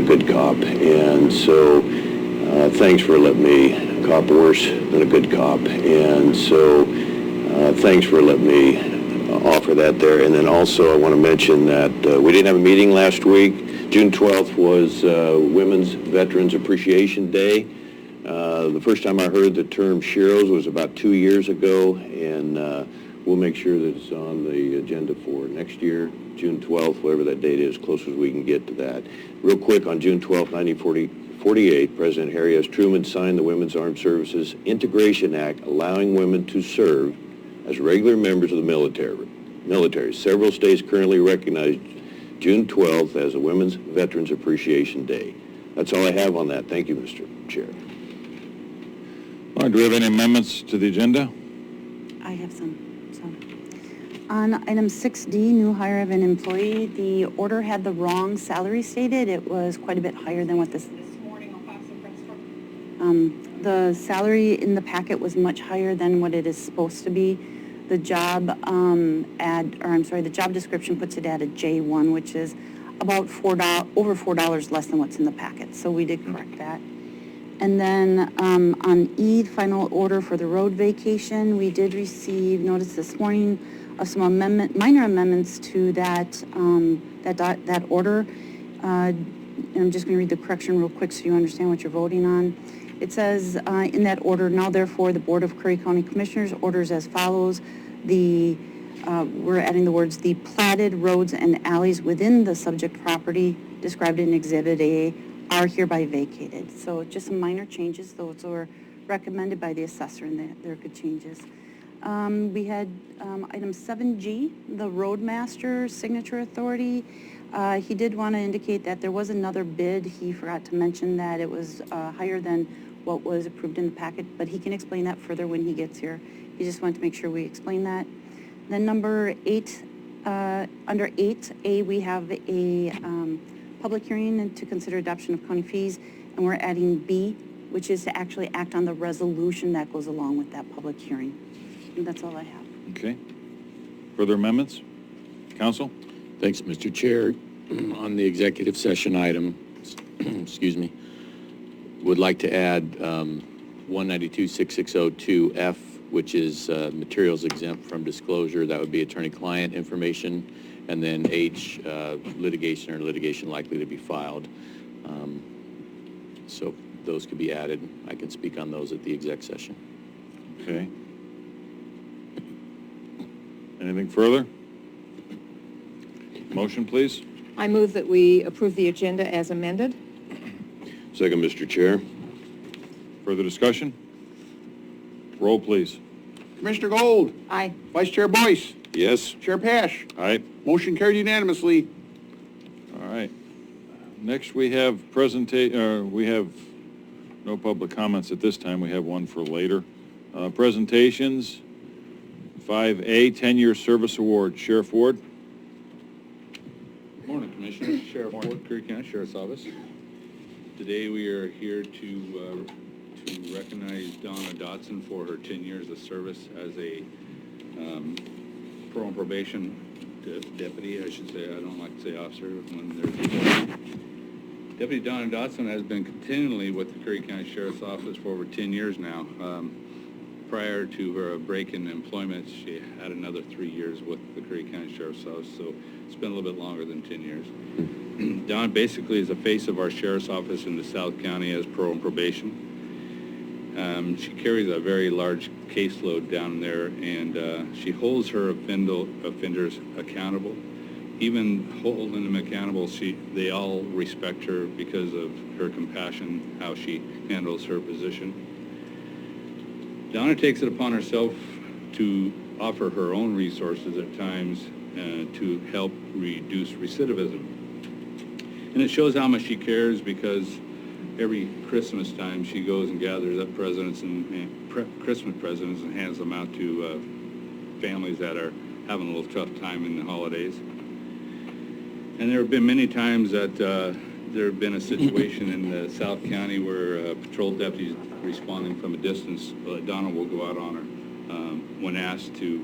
a good cop. And so thanks for letting me, cop worse than a good cop. And so thanks for letting me offer that there. And then also I want to mention that we didn't have a meeting last week. June 12th was Women's Veterans Appreciation Day. The first time I heard the term Sheroes was about 2 years ago, and we'll make sure that it's on the agenda for next year, June 12th, whatever that date is, close as we can get to that. Real quick, on June 12th, 1948, President Harry S. Truman signed the Women's Armed Services Integration Act, allowing women to serve as regular members of the military. Several states currently recognize June 12th as a Women's Veterans Appreciation Day. That's all I have on that. Thank you, Mr. Chair. All right, do we have any amendments to the agenda? I have some. On item 6D, new hire of an employee, the order had the wrong salary stated. It was quite a bit higher than what this morning. I'll pass the salary in the packet was much higher than what it is supposed to be. The job the job description puts it at a J1, which is about over $4 less than what's in the packet. So we did correct that. And then on E, final order for the road vacation, we did receive notice this morning of some minor amendments to that order. And I'm just going to read the correction real quick so you understand what you're voting on. It says in that order, now therefore the Board of Curry County Commissioners orders as follows. We're adding the words, the platted roads and alleys within the subject property described in Exhibit A are hereby vacated. So just some minor changes. Those were recommended by the assessor, and they're good changes. We had item 7G, the Roadmaster Signature Authority. He did want to indicate that there was another bid. He forgot to mention that it was higher than what was approved in the packet, but he can explain that further when he gets here. He just wanted to make sure we explain that. Then number 8, under 8A, we have a public hearing to consider adoption of county fees, and we're adding B, which is to actually act on the resolution that goes along with that public hearing. And that's all I have. Okay. Further amendments? Council? Thanks, Mr. Chair. On the executive session item, excuse me, would like to add 192-6602F, which is materials exempt from disclosure. That would be attorney-client information. And then H, litigation or litigation likely to be filed. So those could be added. I can speak on those at the exec session. Okay. Anything further? Motion, please. I move that we approve the agenda as amended. Second, Mr. Chair. Further discussion? Roll, please. Commissioner Gold. Aye. Vice Chair Boyce. Yes. Chair Pash. Aye. Motion carried unanimously. All right. Next, we have we have no public comments at this time. We have one for later. Presentations. 5A, 10-year service award. Sheriff Ward. Morning, Commissioner. Sheriff Ward, Curry County Sheriff's Office. Today we are here to recognize Donna Dotson for her 10 years of service as a parole and probation deputy, I should say. I don't like to say officer when there's Deputy Donna Dotson has been continually with the Curry County Sheriff's Office for over 10 years now. Prior to her break in employment, she had another 3 years with the Curry County Sheriff's Office, so it's been a little bit longer than 10 years. Donna basically is the face of our Sheriff's Office in the South County as parole and probation. She carries a very large caseload down there, and she holds her offenders accountable. Even holding them accountable, they all respect her because of her compassion, how she handles her position. Donna takes it upon herself to offer her own resources at times to help reduce recidivism. And it shows how much she cares because every Christmas time she goes and gathers up presents Christmas presents and hands them out to families that are having a little tough time in the holidays. And there have been many times that there have been a situation in the South County where patrol deputies responding from a distance, Donna will go out on her when asked to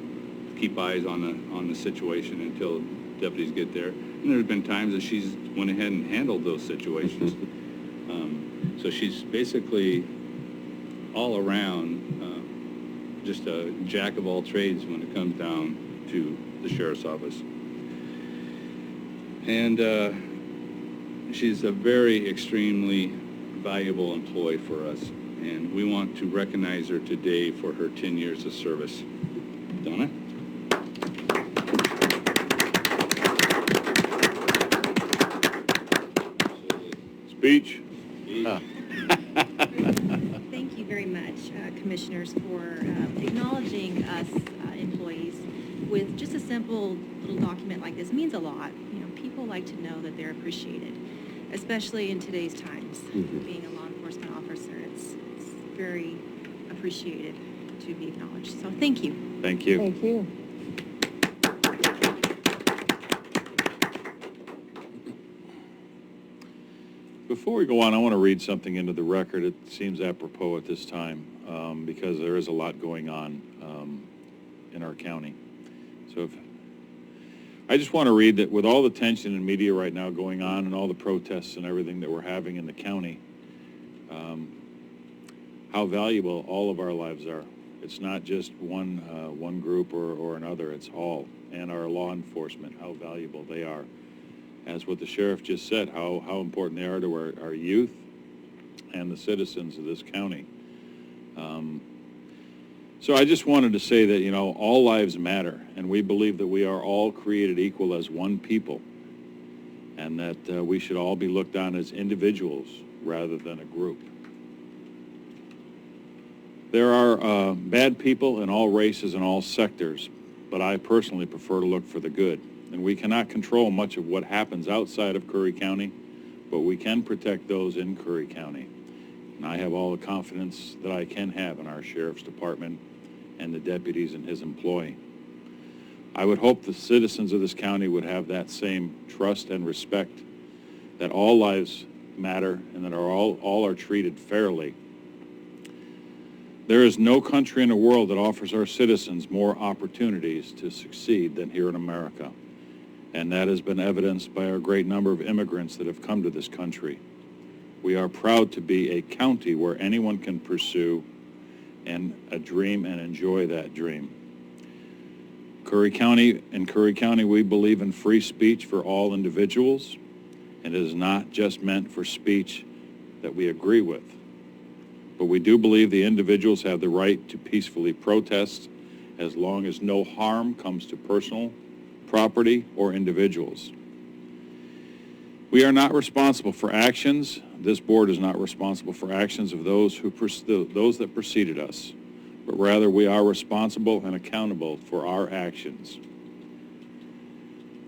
keep eyes on the situation until deputies get there. And there's been times that she's went ahead and handled those situations. So she's basically all around just a jack of all trades when it comes down to the sheriff's office. And she's a very extremely valuable employee for us, and we want to recognize her today for her 10 years of service. Donna? Speech? Thank you very much, Commissioners, for acknowledging us employees with just a simple little document like this. It means a lot. You know, people like to know that they're appreciated, especially in today's times. Being a law enforcement officer, it's very appreciated to be acknowledged. So thank you. Thank you. Thank you. Before we go on, I want to read something into the record. It seems apropos at this time because there is a lot going on in our county. So I just want to read that with all the tension in media right now going on and all the protests and everything that we're having in the county, how valuable all of our lives are. It's not just one group or another, it's all. And our law enforcement, how valuable they are. As what the sheriff just said, how important they are to our youth and the citizens of this county. So I just wanted to say that, you know, all lives matter, and we believe that we are all created equal as one people, and that we should all be looked on as individuals rather than a group. There are bad people in all races and all sectors, but I personally prefer to look for the good. And we cannot control much of what happens outside of Curry County, but we can protect those in Curry County. And I have all the confidence that I can have in our sheriff's department and the deputies and his employ. I would hope the citizens of this county would have that same trust and respect, that all lives matter and that all are treated fairly. There is no country in the world that offers our citizens more opportunities to succeed than here in America. And that has been evidenced by our great number of immigrants that have come to this country. We are proud to be a county where anyone can pursue a dream and enjoy that dream. In Curry County, we believe in free speech for all individuals, and it is not just meant for speech that we agree with. But we do believe the individuals have the right to peacefully protest as long as no harm comes to personal property or individuals. We are not responsible for actions. This board is not responsible for actions of those that preceded us, but rather we are responsible and accountable for our actions.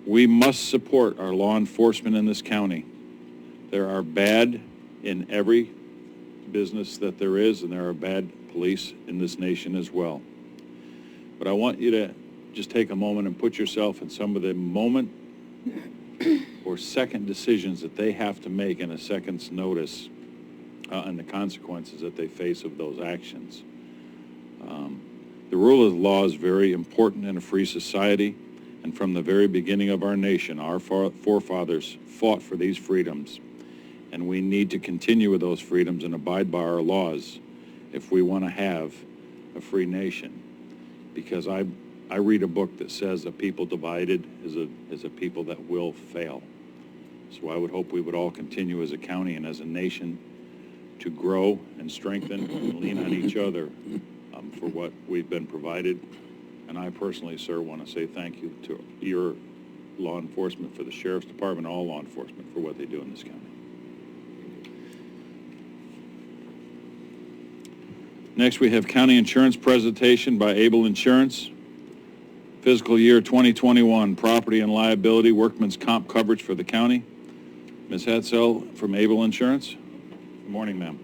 We must support our law enforcement in this county. There are bad in every business that there is, and there are bad police in this nation as well. But I want you to just take a moment and put yourself in some of the moment or second decisions that they have to make in a second's notice and the consequences that they face of those actions. The rule of law is very important in a free society, and from the very beginning of our nation, our forefathers fought for these freedoms, and we need to continue with those freedoms and abide by our laws if we want to have a free nation. Because I read a book that says a people divided is a people that will fail. So I would hope we would all continue as a county and as a nation to grow and strengthen and lean on each other for what we've been provided. And I personally, sir, want to say thank you to your law enforcement, for the Sheriff's Department, all law enforcement, for what they do in this county. Next, we have county insurance presentation by Abel Insurance. Fiscal year 2021, property and liability, workman's comp coverage for the county. Ms. Hatzel from Abel Insurance. Good morning, ma'am.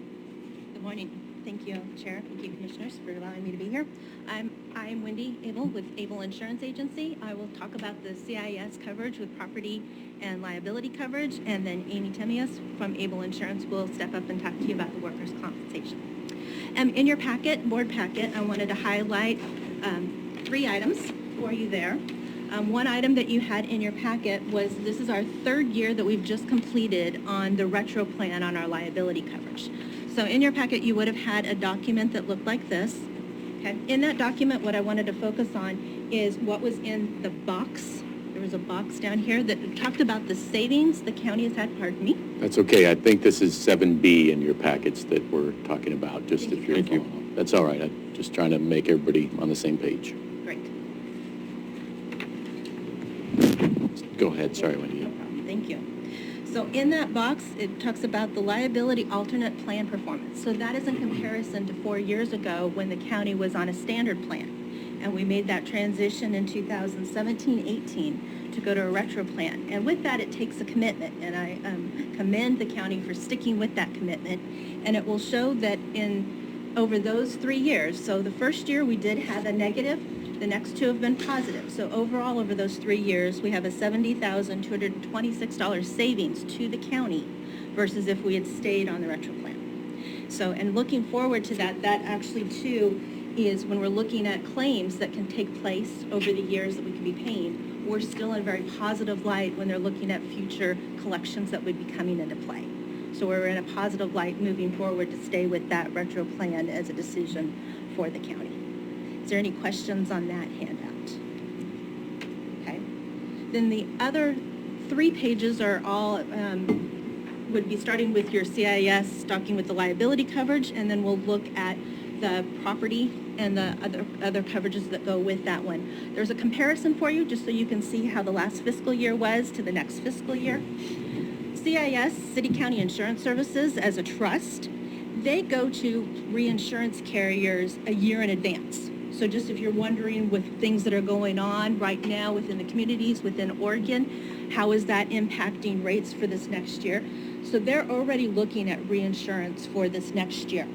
Good morning. Thank you, Chair. Thank you, Commissioners, for allowing me to be here. I'm Wendy Abel with Abel Insurance Agency. I will talk about the CIS coverage with property and liability coverage, and then Amy Temias from Abel Insurance will step up and talk to you about the workers' compensation. In your packet, board packet, I wanted to highlight 3 items for you there. One item that you had in your packet was, this is our third year that we've just completed on the retro plan on our liability coverage. So in your packet, you would have had a document that looked like this. Okay. In that document, what I wanted to focus on is what was in the box. There was a box down here that talked about the savings the county has had, pardon me. That's okay. I think this is 7B in your packets that we're talking about, just if you're following along. That's all right. I'm just trying to make everybody on the same page. Great. Go ahead. Sorry, Wendy. No problem. Thank you. So in that box, it talks about the liability alternate plan performance. So that is in comparison to 4 years ago when the county was on a standard plan. And we made that transition in 2017-18 to go to a retro plan. And with that, it takes a commitment. And I commend the county for sticking with that commitment. And it will show that over those 3 years, so the first year we did have a negative, the next two have been positive. So overall, over those 3 years, we have a $70,226 savings to the county versus if we had stayed on the retro plan. So, and looking forward to that, that actually too is when we're looking at claims that can take place over the years that we could be paying, we're still in a very positive light when they're looking at future collections that would be coming into play. So we're in a positive light moving forward to stay with that retro plan as a decision for the county. Is there any questions on that handout? Okay. Then the other 3 pages are all, would be starting with your CIS, starting with the liability coverage, and then we'll look at the property and the other coverages that go with that one. There's a comparison for you just so you can see how the last fiscal year was to the next fiscal year. CIS, City County Insurance Services, as a trust, they go to reinsurance carriers a year in advance. So just if you're wondering with things that are going on right now within the communities within Oregon, how is that impacting rates for this next year? So they're already looking at reinsurance for this next year.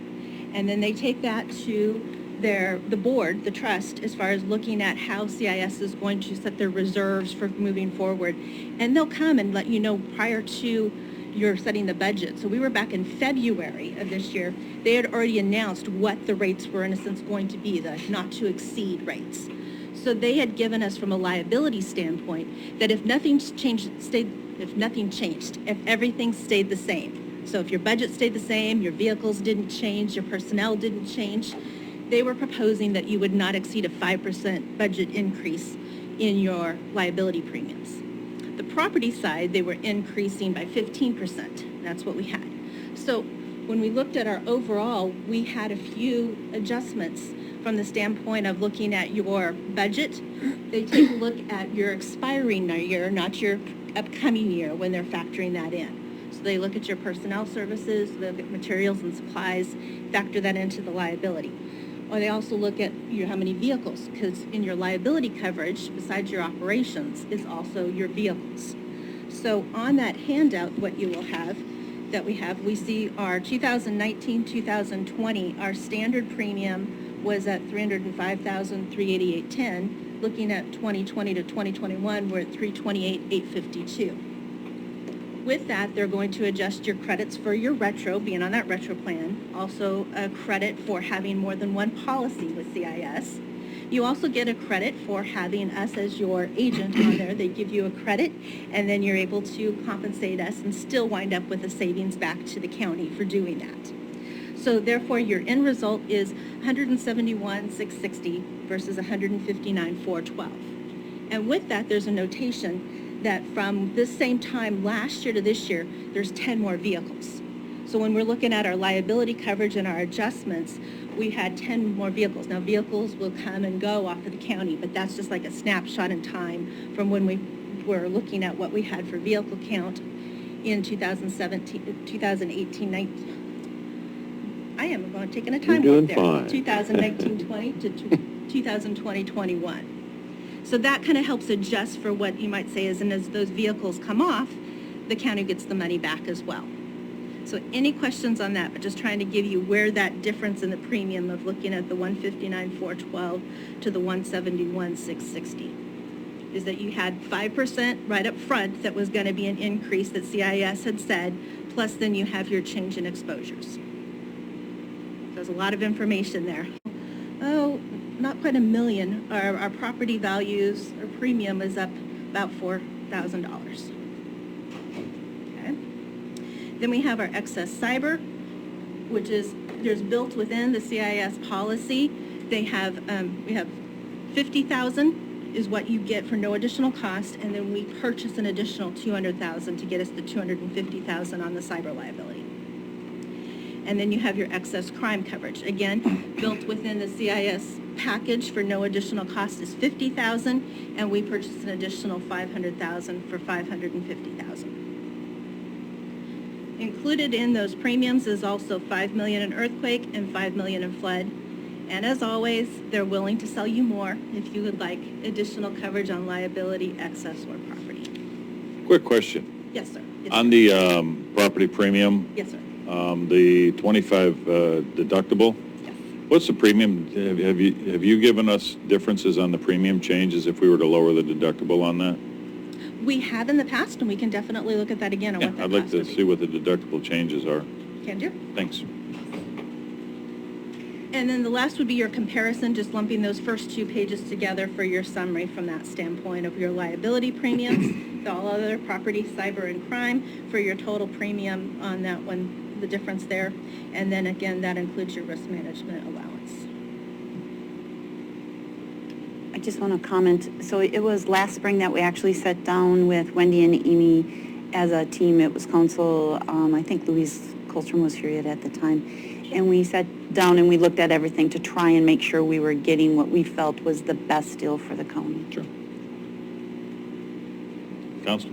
And then they take that to the board, the trust, as far as looking at how CIS is going to set their reserves for moving forward. And they'll come and let you know prior to your setting the budget. So we were back in February of this year. They had already announced what the rates were in a sense going to be, the not to exceed rates. So they had given us from a liability standpoint that if nothing changed, if everything stayed the same. So if your budget stayed the same, your vehicles didn't change, your personnel didn't change, they were proposing that you would not exceed a 5% budget increase in your liability premiums. The property side, they were increasing by 15%. That's what we had. So when we looked at our overall, we had a few adjustments from the standpoint of looking at your budget. They take a look at your expiring year, not your upcoming year when they're factoring that in. So they look at your personnel services, look at materials and supplies, factor that into the liability. Or they also look at how many vehicles, because in your liability coverage, besides your operations, is also your vehicles. So on that handout, what you will have, we see our 2019-2020, our standard premium was at $305,388.10. Looking at 2020 to 2021, we're at $328,852. With that, they're going to adjust your credits for your retro, being on that retro plan, also a credit for having more than one policy with CIS. You also get a credit for having us as your agent on there. They give you a credit, and then you're able to compensate us and still wind up with a savings back to the county for doing that. So therefore, your end result is $171,660 versus $159,412. And with that, there's a notation that from this same time last year to this year, there's 10 more vehicles. So when we're looking at our liability coverage and our adjustments, we had 10 more vehicles. Now, vehicles will come and go off of the county, but that's just like a snapshot in time from when we were looking at what we had for vehicle count in 2018, 19. I am going taking a time You're warp doing there. fine. 2019-20 to 2020-21. So that kind of helps adjust for what you might say is, and as those vehicles come off, the county gets the money back as well. So any questions on that, but just trying to give you where that difference in the premium of looking at the $159,412 to the $171,660 is that you had 5% right up front that was going to be an increase that CIS had said, plus then you have your change in exposures. There's a lot of information there. Oh, not quite $1 million. Our property values are premium is up about $4,000. Okay. Then we have our excess cyber, which is, there's built within the CIS policy. They have, we have 50,000 is what you get for no additional cost, and then we purchase an additional 200,000 to get us the 250,000 on the cyber liability. And then you have your excess crime coverage. Again, built within the CIS package for no additional cost is 50,000, and we purchase an additional 500,000 for 550,000. Included in those premiums is also $5 million in earthquake and $5 million in flood. And as always, they're willing to sell you more if you would like additional coverage on liability, excess, or property. Quick question. Yes, sir. Yes, On sir. the property premium, Yes, sir. the 25 deductible, Yes. what's the premium? Have you given us differences on the premium changes if we were to lower the deductible on that? We have in the past, and we can definitely look at that again on Yeah, what that I'd like cost to would be. see what the deductible changes are. Can do. Thanks. And then the last would be your comparison, just lumping those first two pages together for your summary from that standpoint of your liability premiums, all other property, cyber, and crime for your total premium on that one, the difference there. And then again, that includes your risk management allowance. I just want to comment. So it was last spring that we actually sat down with Wendy and Amy as a team. It was council, I think Louise Colstrom was here at the time. And we sat down and we looked at everything to try and make sure we were getting what we felt was the best deal for the county. Sure. Council?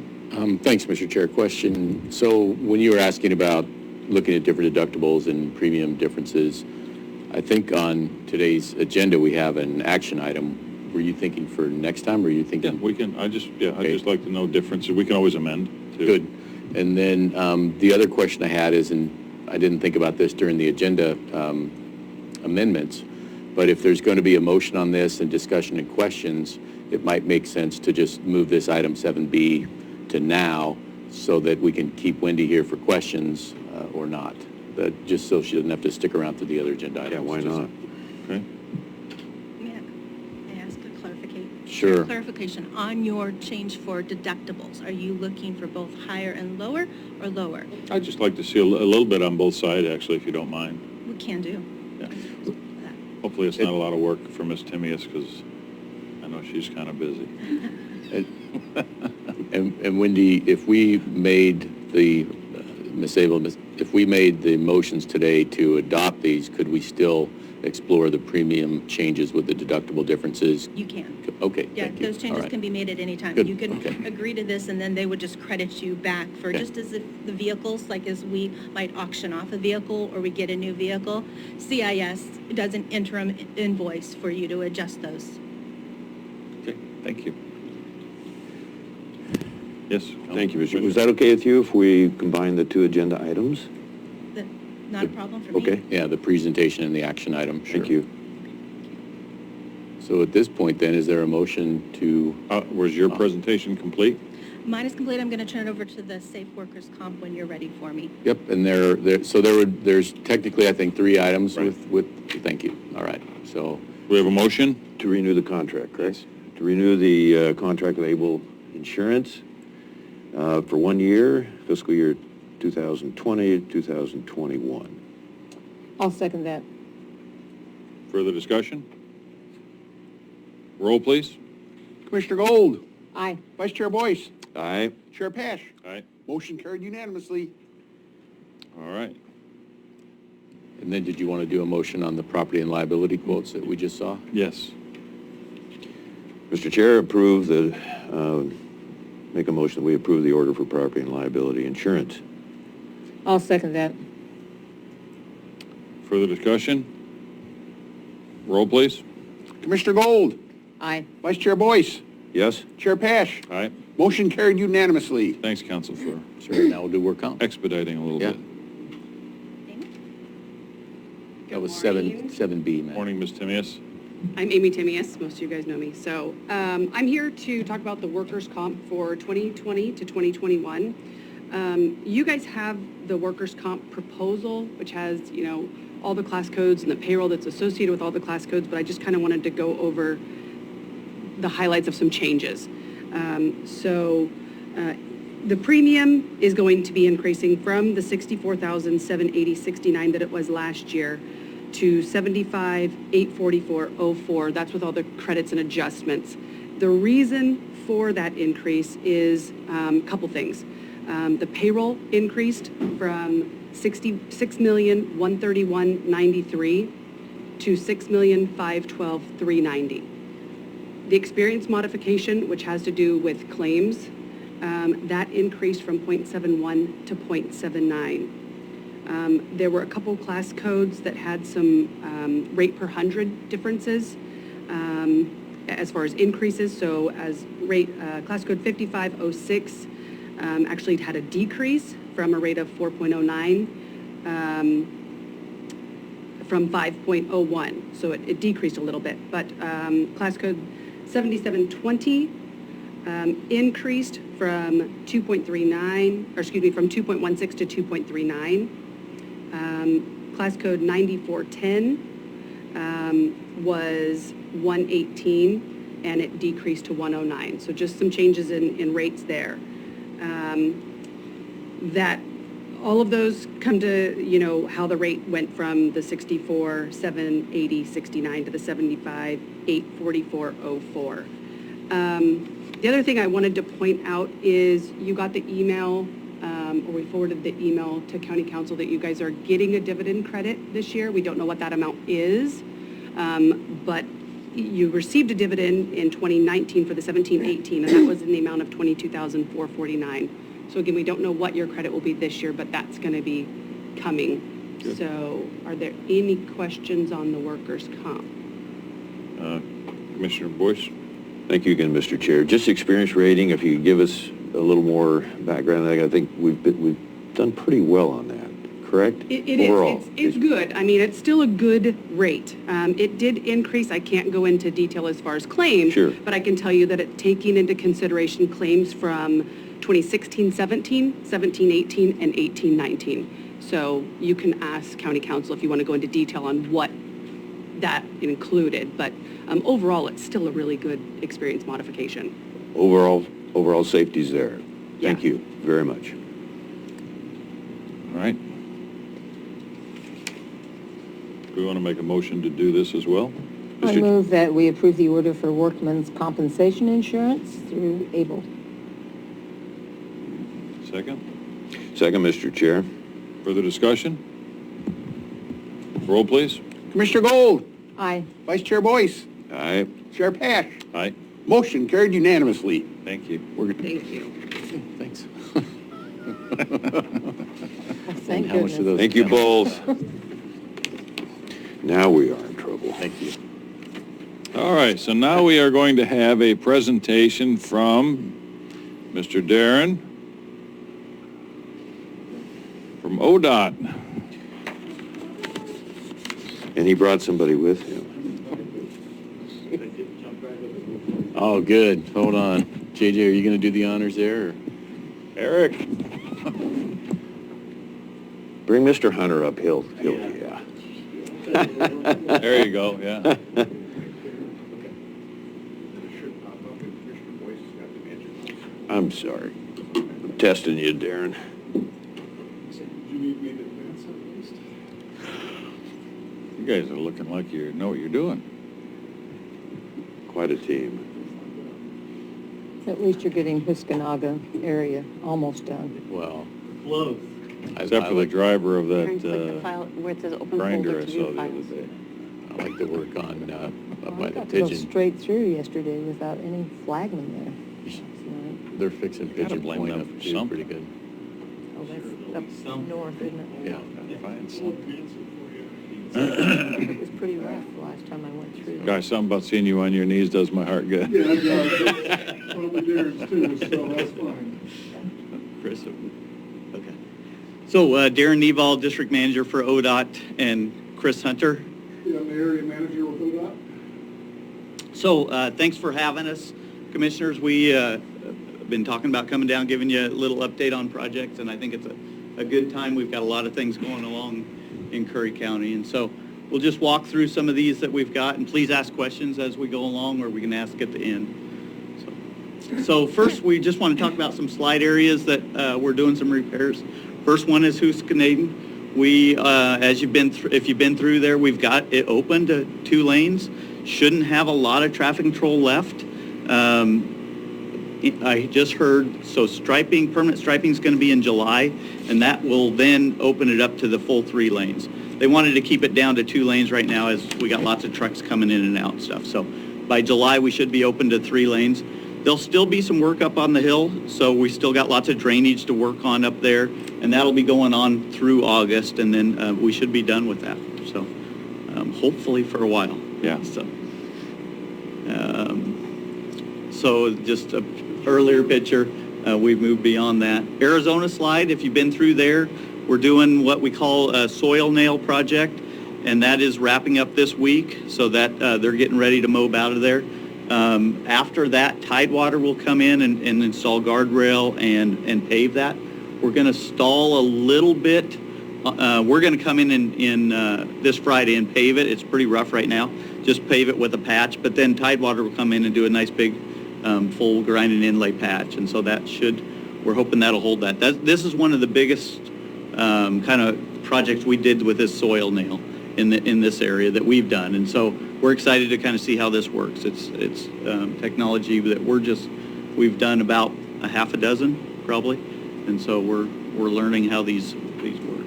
Thanks, Mr. Chair. Question. So when you were asking about looking at different deductibles and premium differences, I think on today's agenda we have an action item. Were you thinking for next time, or are you Yeah, thinking? we can, I'd Okay. just like to know differences. We can always amend, too. Good. And then the other question I had is, and I didn't think about this during the agenda amendments, but if there's going to be a motion on this and discussion and questions, it might make sense to just move this item 7B to now so that we can keep Wendy here for questions or not, just so she doesn't have to stick around through the other agenda items. Yeah, why not? Okay. May I ask a clarification? Sure. Clarification on your change for deductibles. Are you looking for both higher and lower, or lower? I'd just like to see a little bit on both sides, actually, if you don't mind. We can do. Yeah. Hopefully, it's not a lot of work for Ms. Timius, because I know she's kind of busy. And Wendy, if we made the, Ms. Abel, if we made the motions today to adopt these, could we still explore the premium changes with the deductible differences? You can. Okay, Yeah, thank you. those All changes right. can be made at any time. Good, You can okay. agree to this, and then they would just credit you back for, Okay. just as if the vehicles, like as we might auction off a vehicle or we get a new vehicle, CIS does an interim invoice for you to adjust those. Okay, thank you. Yes? Thank you, Mr. Was that okay with you if we combine the two agenda items? Not a problem for me. Okay. Yeah, the presentation and the action item, sure. Thank you. So at this point then, is there a motion to, Was your presentation complete? Mine is complete. I'm going to turn it over to the Safe Workers Comp when you're ready for me. yep, and there's technically, I think, 3 items Right. with, thank you, all right, so, We have a motion? To renew the contract, correct? To renew the contract with Abel Insurance for 1 year, fiscal year 2020 to 2021. I'll second that. Further discussion? Roll, please. Commissioner Gold, Aye. Vice Chair Boyce, Aye. Chair Pash. All right. Motion carried unanimously. All right. and then did you want to do a motion on the property and liability quotes that we just saw? Yes. Mr. Chair, make a motion that we approve the order for property and liability insurance. I'll second that. Further discussion? Roll, please. Commissioner Gold, Aye. Vice Chair Boyce, Yes? Chair Pash. All right. Motion carried unanimously. Thanks, Council, for Sure, now we'll do work comp. expediting a little Yeah. bit. That was 7B, Matt. Morning, Ms. Timius. I'm Amy Timius, most of you guys know me. So I'm here to talk about the workers' comp for 2020 to 2021. You guys have the workers' comp proposal, which has, all the class codes and the payroll that's associated with all the class codes, but I just kind of wanted to go over the highlights of some changes. The premium is going to be increasing from the $64,780.69 that it was last year to $75,844.04. That's with all the credits and adjustments. The reason for that increase is a couple things. The payroll increased from $66,131,93 to $6,512,390. The experience modification, which has to do with claims, that increased from 0.71 to 0.79. There were a couple class codes that had some rate per 100 differences as far as increases. So as class code 5506 actually had a decrease from a rate of 4.09 from 5.01. So it decreased a little bit. But class code 7720 increased from 2.16 to 2.39. Class code 9410 was 118, and it decreased to 109. So just some changes in rates there. That all of those come to, how the rate went from the 64,780.69 to the 75,844.04. The other thing I wanted to point out is you got the email, or we forwarded the email to County Council that you guys are getting a dividend credit this year. We don't know what that amount is, but you received a dividend in 2019 for the 17-18, and that was in the amount of $22,449. So again, we don't know what your credit will be this year, but that's going to be coming. Good. So are there any questions on the workers' comp? Commissioner Boyce? Thank you again, Mr. Chair. Just experience rating, if you could give us a little more background, I think we've done pretty well on that, correct? It Overall. is. It's good. I mean, it's still a good rate. It did increase. I can't go into detail as far as claims. Sure. But I can tell you that it's taking into consideration claims from 2016-17, 17-18, and 18-19. So you can ask County Council if you want to go into detail on what that included. But overall, it's still a really good experience modification. Overall safety's there. Thank Yeah. you very much. All right. Do we want to make a motion to do this as well? I move that we approve the order for workman's compensation insurance through Abel. Second? Second, Mr. Chair. Further discussion? Roll, please. Commissioner Gold, Aye. Vice Chair Boyce, Aye. Chair Pash. Aye. Motion carried unanimously. Thank you. Thank you. Thanks. Thank How much do goodness. those Thank you account? both. Now we are in trouble. Thank you. All right, so now we are going to have a presentation from Mr. Darren from ODOT. And he brought somebody with him. Oh, good. Hold on. JJ, are you going to do the honors there? Or? Eric? Bring Mr. Hunter up, yeah. There you go, yeah. I'm sorry. I'm testing you, Darren. You guys are looking like you know what you're doing. Quite a team. At least you're getting Hiskanaga area almost done. Well, Close. Except for the driver of Trying to click the that file where it says open grinder folder I to saw view the other files. day. I like to work on up by I the got to go pigeon. straight through yesterday without any flagman there. They're fixing Gotta Pigeon blame Point them up for too, something. pretty good. Oh, that's up north, isn't it? Yeah. Find something. It was pretty rough the last time I went through. Guys, something about seeing you on your knees does my heart good. Yeah, it does. Probably Darren's too, so that's fine. Chris? Okay. So Darren Neval, District Manager for ODOT, and Chris Hunter. Yeah, I'm the area manager with ODOT. So thanks for having us, Commissioners. We been talking about coming down, giving you a little update on projects, and I think it's a good time. We've got a lot of things going along in Curry County. And so we'll just walk through some of these that we've got, and please ask questions as we go along, or we can ask at the end. So first, we just want to talk about some slide areas that we're doing some repairs. First one is Houston. We, as if you've been through there, we've got it open to 2 lanes. Shouldn't have a lot of traffic control left. I just heard, so permanent striping is going to be in July, and that will then open it up to the full 3 lanes. They wanted to keep it down to 2 lanes right now as we got lots of trucks coming in and out and stuff. So by July, we should be open to 3 lanes. There'll still be some work up on the hill, so we still got lots of drainage to work on up there, and that'll be going on through August, and then we should be done with that. So hopefully for a while. Yeah. So just an earlier picture, we've moved beyond that. Arizona slide, if you've been through there, we're doing what we call a soil nail project, and that is wrapping up this week, so that they're getting ready to mow out of there. After that, Tidewater will come in and install guardrail and pave that. We're going to stall a little bit. We're going to come in this Friday and pave it. It's pretty rough right now. Just pave it with a patch, but then Tidewater will come in and do a nice big full grind and inlay patch, and so we're hoping that'll hold that. This is one of the biggest kind of projects we did with this soil nail in this area that we've done, and so we're excited to kind of see how this works. It's technology that we've done about a half a dozen probably, and so we're learning how these work.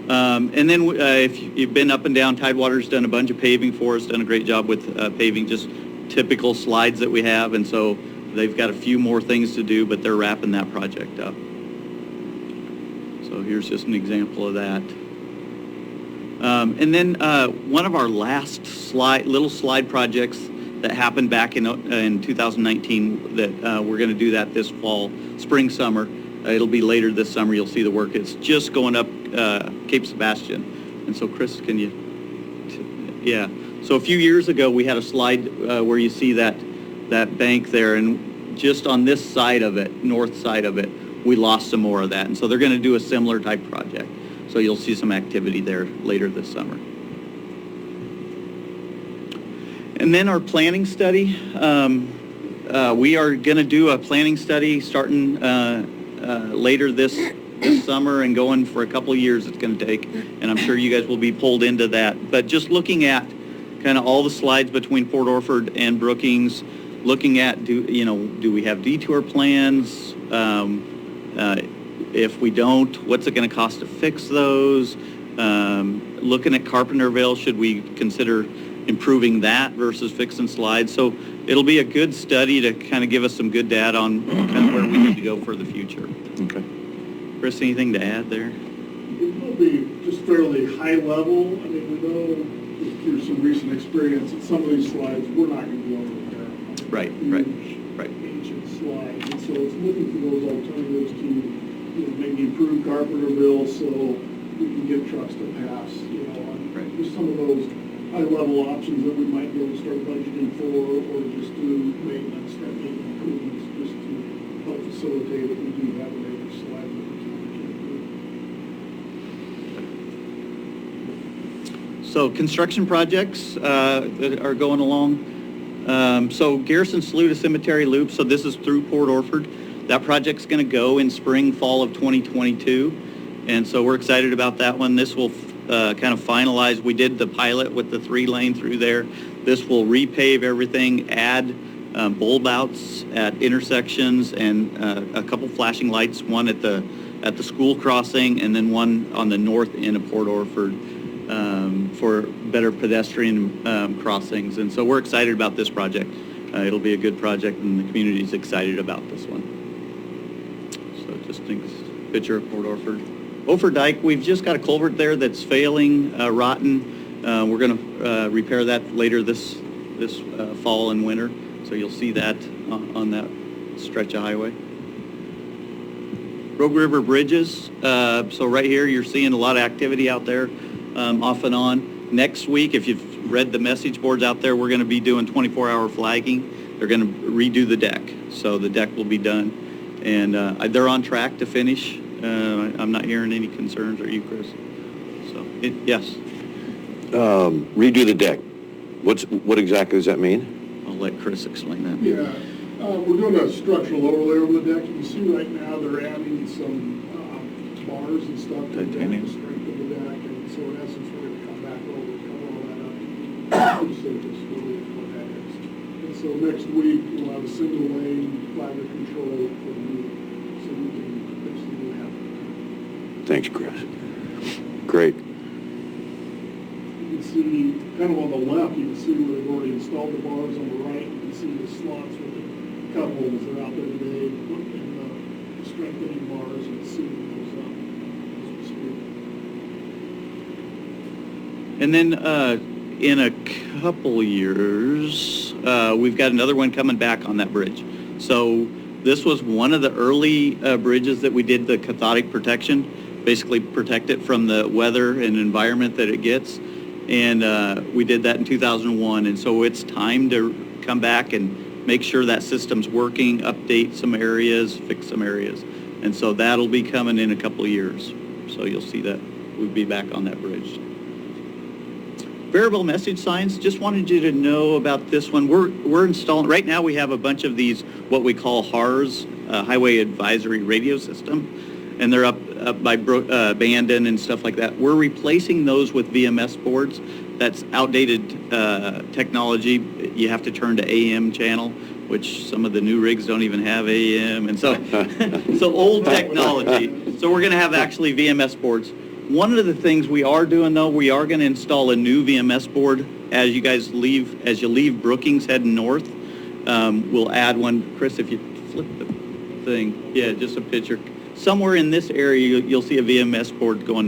And then if you've been up and down, Tidewater's done a bunch of paving for us, done a great job with paving, just typical slides that we have, and so they've got a few more things to do, but they're wrapping that project up. So here's just an example of that. And then one of our last little slide projects that happened back in 2019 that we're going to do that this fall, spring, summer. It'll be later this summer. You'll see the work. It's just going up Cape Sebastian. And so, Chris, can you? Yeah. So a few years ago, we had a slide where you see that bank there, and just on this side of it, north side of it, we lost some more of that. And so they're going to do a similar type project. So you'll see some activity there later this summer. And then our planning study. We are going to do a planning study starting later this summer and going for a couple of years it's going to take. And I'm sure you guys will be pulled into that. But just looking at kind of all the slides between Port Orford and Brookings, looking at, do we have detour plans? If we don't, what's it going to cost to fix those? Looking at Carpenterville, should we consider improving that versus fixing slides? So it'll be a good study to kind of give us some good data on kind of where we need to go for the future. Okay. Chris, anything to add there? It will be just fairly high level. I mean, we know just through some recent experience that some of these slides, we're not going to be able to repair. Right. Ancient slides. And so it's looking for those alternatives to maybe improve Carpenterville so we can get trucks to pass, on just some of those high-level options that we might be able to start budgeting for, or just do maintenance, start making improvements just to help facilitate if we do have a major slide that we can So construction projects that are going along. So Garrison Slough to Cemetery Loop, so this is through Port Orford. That project's going to go in spring, fall of 2022. And so we're excited about that one. This will kind of finalize. We did the pilot with the 3-lane through there. This will repave everything, add bulb outs at intersections and a couple flashing lights, one at the school crossing and then one on the north end of Port Orford for better pedestrian crossings. And so we're excited about this project. It'll be a good project and the community's excited about this one. So just a picture of Port Orford. Ophir Dike, we've just got a culvert there that's failing, rotten. We're going to repair that later this fall and winter. So you'll see that on that stretch of highway. Rogue River Bridges. So right here, you're seeing a lot of activity out there off and on. Next week, if you've read the message boards out there, we're going to be doing 24-hour flagging. They're going to redo the deck. So the deck will be done. And they're on track to finish. I'm not hearing any concerns, are you, Chris? So Yes, Redo the deck. What exactly does that mean? I'll let Chris explain that. Yeah, we're doing a structural overlay over the deck. You can see right now they're adding some bars and stuff to Titanium. the strength of the deck. And so in essence, we're going to come back over, cover all that up, to surface what that is. And so next week, we'll have a single lane flag control for you, so we can basically have. Thanks, Chris. Great. You can see, kind of on the left, you can see where they've already installed the bars. On the right, you can see the slots with the cut holes that are out there today, and the strengthening bars and sealing those up as we speak. And then in a couple years, we've got another one coming back on that bridge. So this was one of the early bridges that we did the cathodic protection, basically protect it from the weather and environment that it gets. And we did that in 2001. And so it's time to come back and make sure that system's working, update some areas, fix some areas. And so that'll be coming in a couple of years. So you'll see that we'll be back on that bridge. Variable message signs, just wanted you to know about this one. We're installing, right now we have a bunch of these, what we call HARS, Highway Advisory Radio System, and they're up by Bandon and stuff like that. We're replacing those with VMS boards. That's outdated technology. You have to turn to AM channel, which some of the new rigs don't even have AM, and so, so old technology. So we're gonna have actually VMS boards. One of the things we are doing though, we are gonna install a new VMS board as you guys leave, as you leave Brookings heading north. We'll add one. Chris, if you flip the thing, yeah, just a picture. Somewhere in this area, you'll see a VMS board going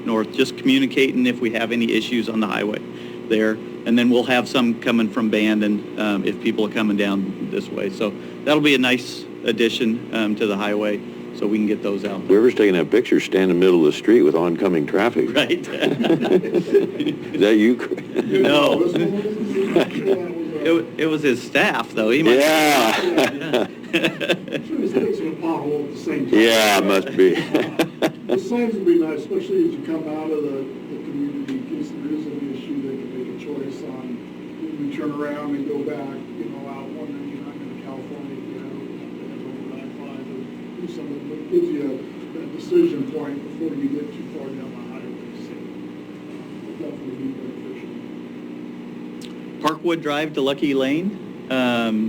north, just communicating if we have any issues on the highway there. And then we'll have some coming from Bandon if people are coming down this way. So that'll be a nice addition to the highway, so we can get those out. Whoever's taking that picture, stand in the middle of the street with oncoming traffic. Right. Is that you, Chris? No. It was his staff, though. He might. Yeah. It's fixing a pothole at the same time. Yeah, it must be. The signs would be nice, especially as you come out of the community, in case there is any issue, they can make a choice on when we turn around and go back, out 199 in California, if you have to head over I-5 or do something, but it gives you that decision point before you get too far down the highway, so it'll definitely be beneficial. Parkwood Drive to Lucky Lane.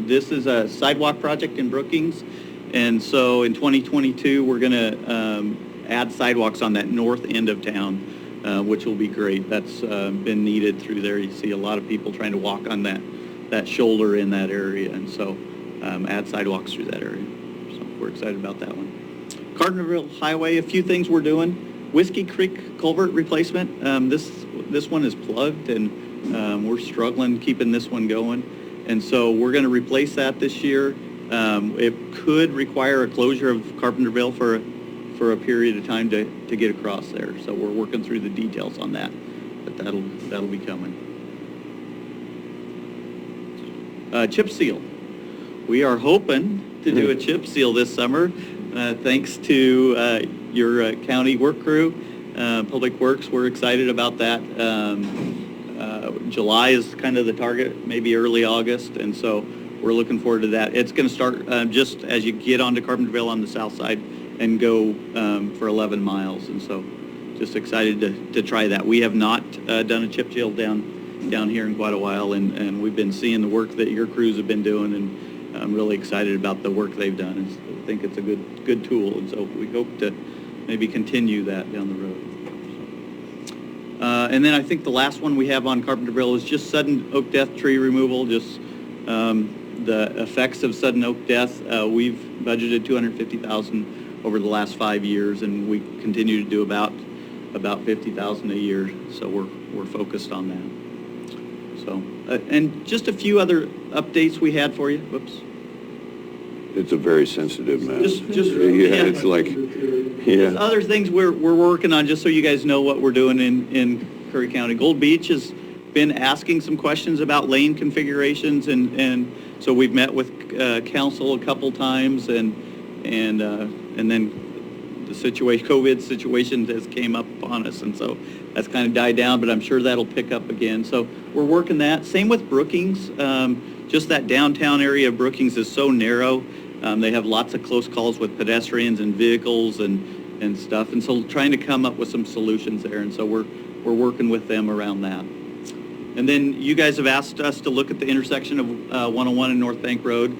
This is a sidewalk project in Brookings. And so in 2022, we're going to add sidewalks on that north end of town, which will be great. That's been needed through there. You see a lot of people trying to walk on that shoulder in that area. And so add sidewalks through that area. So we're excited about that one. Carpenterville Highway, a few things we're doing. Whiskey Creek culvert replacement. This one is plugged, and we're struggling keeping this one going. And so we're going to replace that this year. It could require a closure of Carpenterville for a period of time to get across there. So we're working through the details on that, but that'll be coming. Chip seal. We are hoping to do a chip seal this summer, thanks to your county work crew, Public Works. We're excited about that. July is kind of the target, maybe early August, and so we're looking forward to that. It's going to start just as you get onto Carpenterville on the south side and go for 11 miles, and so just excited to try that. We have not done a chip seal down here in quite a while, and we've been seeing the work that your crews have been doing, and I'm really excited about the work they've done. I think it's a good tool, and so we hope to maybe continue that down the road. And then I think the last one we have on Carpenterville is just sudden oak death tree removal, just the effects of sudden oak death. We've budgeted $250,000 over the last 5 years, and we continue to do about $50,000 a year, so we're focused on that. So, and just a few other updates we had for you. Whoops. It's a very sensitive mess. Just it's like, yeah. Other things we're working on, just so you guys know what we're doing in Curry County. Gold Beach has been asking some questions about lane configurations, and so we've met with council a couple times, and then COVID situation has came up upon us, and so that's kind of died down, but I'm sure that'll pick up again. So we're working that. Same with Brookings. Just that downtown area of Brookings is so narrow. They have lots of close calls with pedestrians and vehicles and stuff, and so trying to come up with some solutions there, and so we're working with them around that. And then you guys have asked us to look at the intersection of 101 and North Bank Road.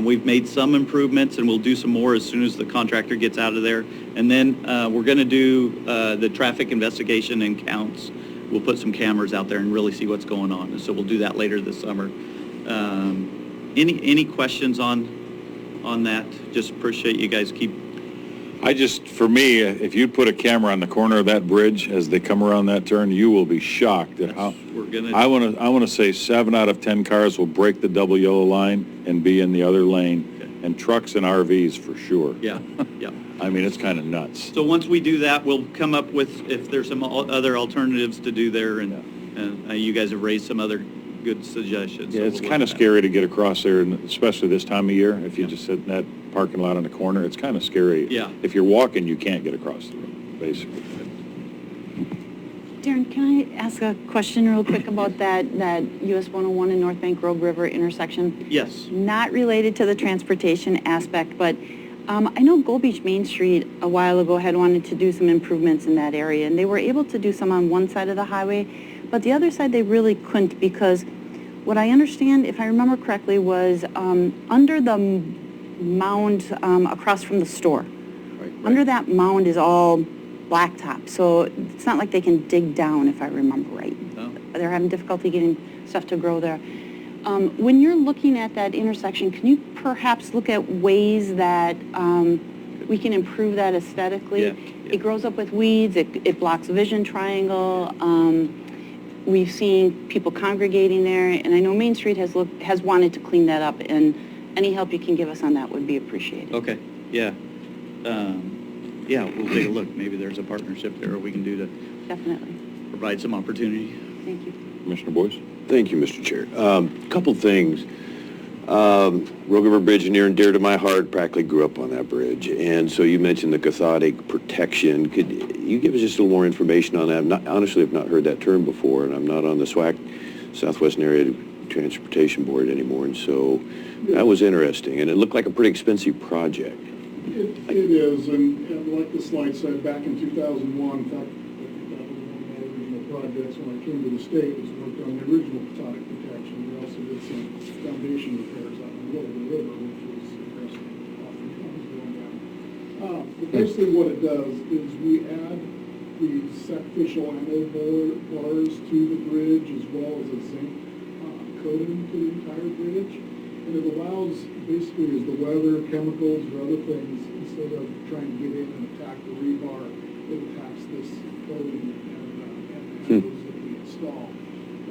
We've made some improvements, and we'll do some more as soon as the contractor gets out of there. And then we're going to do the traffic investigation and counts. We'll put some cameras out there and really see what's going on. And so we'll do that later this summer. Any questions on that? Just appreciate you guys keep. For me, if you put a camera on the corner of that bridge as they come around that turn, you will be shocked at how. I want to say 7 out of 10 cars will break the double yellow line and be in the other lane, and trucks and RVs for sure. Yeah, yeah. I mean, it's kind of nuts. So once we do that, we'll come up with if there's some other alternatives to do there, and you guys have raised some other good suggestions. Yeah, so it's we'll kind of look at scary to get across there, and especially this time of year. If you just sit in that parking lot on the corner, it's kind of scary. Yeah. If you're walking, you can't get across the road, basically. Darren, can I ask a question real quick about that US 101 and North Bank Road River intersection? that. Yes. Not related to the transportation aspect, but I know Gold Beach Main Street a while ago had wanted to do some improvements in that area, and they were able to do some on one side of the highway, but the other side they really couldn't, because what I understand, if I remember correctly, was under the mound across from the store. Right. Under that mound is all blacktop, so it's not like they can dig down, if I remember right. No. They're having difficulty getting stuff to grow there. When you're looking at that intersection, can you perhaps look at ways that we can improve that aesthetically? Yeah. It grows up with weeds, it blocks vision triangle. We've seen people congregating there, and I know Main Street has wanted to clean that up, and any help you can give us on that would be appreciated. Okay. Yeah. Yeah, we'll take a look. Maybe there's a partnership there we can do to Definitely. provide some opportunity. Thank you. Commissioner Boyce? Thank you, Mr. Chair. Couple things. Rogue River Bridge, near and dear to my heart, practically grew up on that bridge. And so you mentioned the cathodic protection. Could you give us just a little more information on that? Honestly, I've not heard that term before, and I'm not on the SWAC, Southwestern Area Transportation Board anymore. And so that was interesting. And it looked like a pretty expensive project. It is, and like the slide said, back in 2001, in fact, I think that was one of my original projects when I came to the state, was worked on the original cathodic protection. We also did some foundation repairs out in the middle of the river, which was interesting, often comes going down. But basically what it does is we add the sacrificial anode bars to the bridge, as well as a zinc coating to the entire bridge. And it allows, basically, as the weather, chemicals, or other things, instead of trying to get in and attack the rebar, it attacks this coating and those that we install.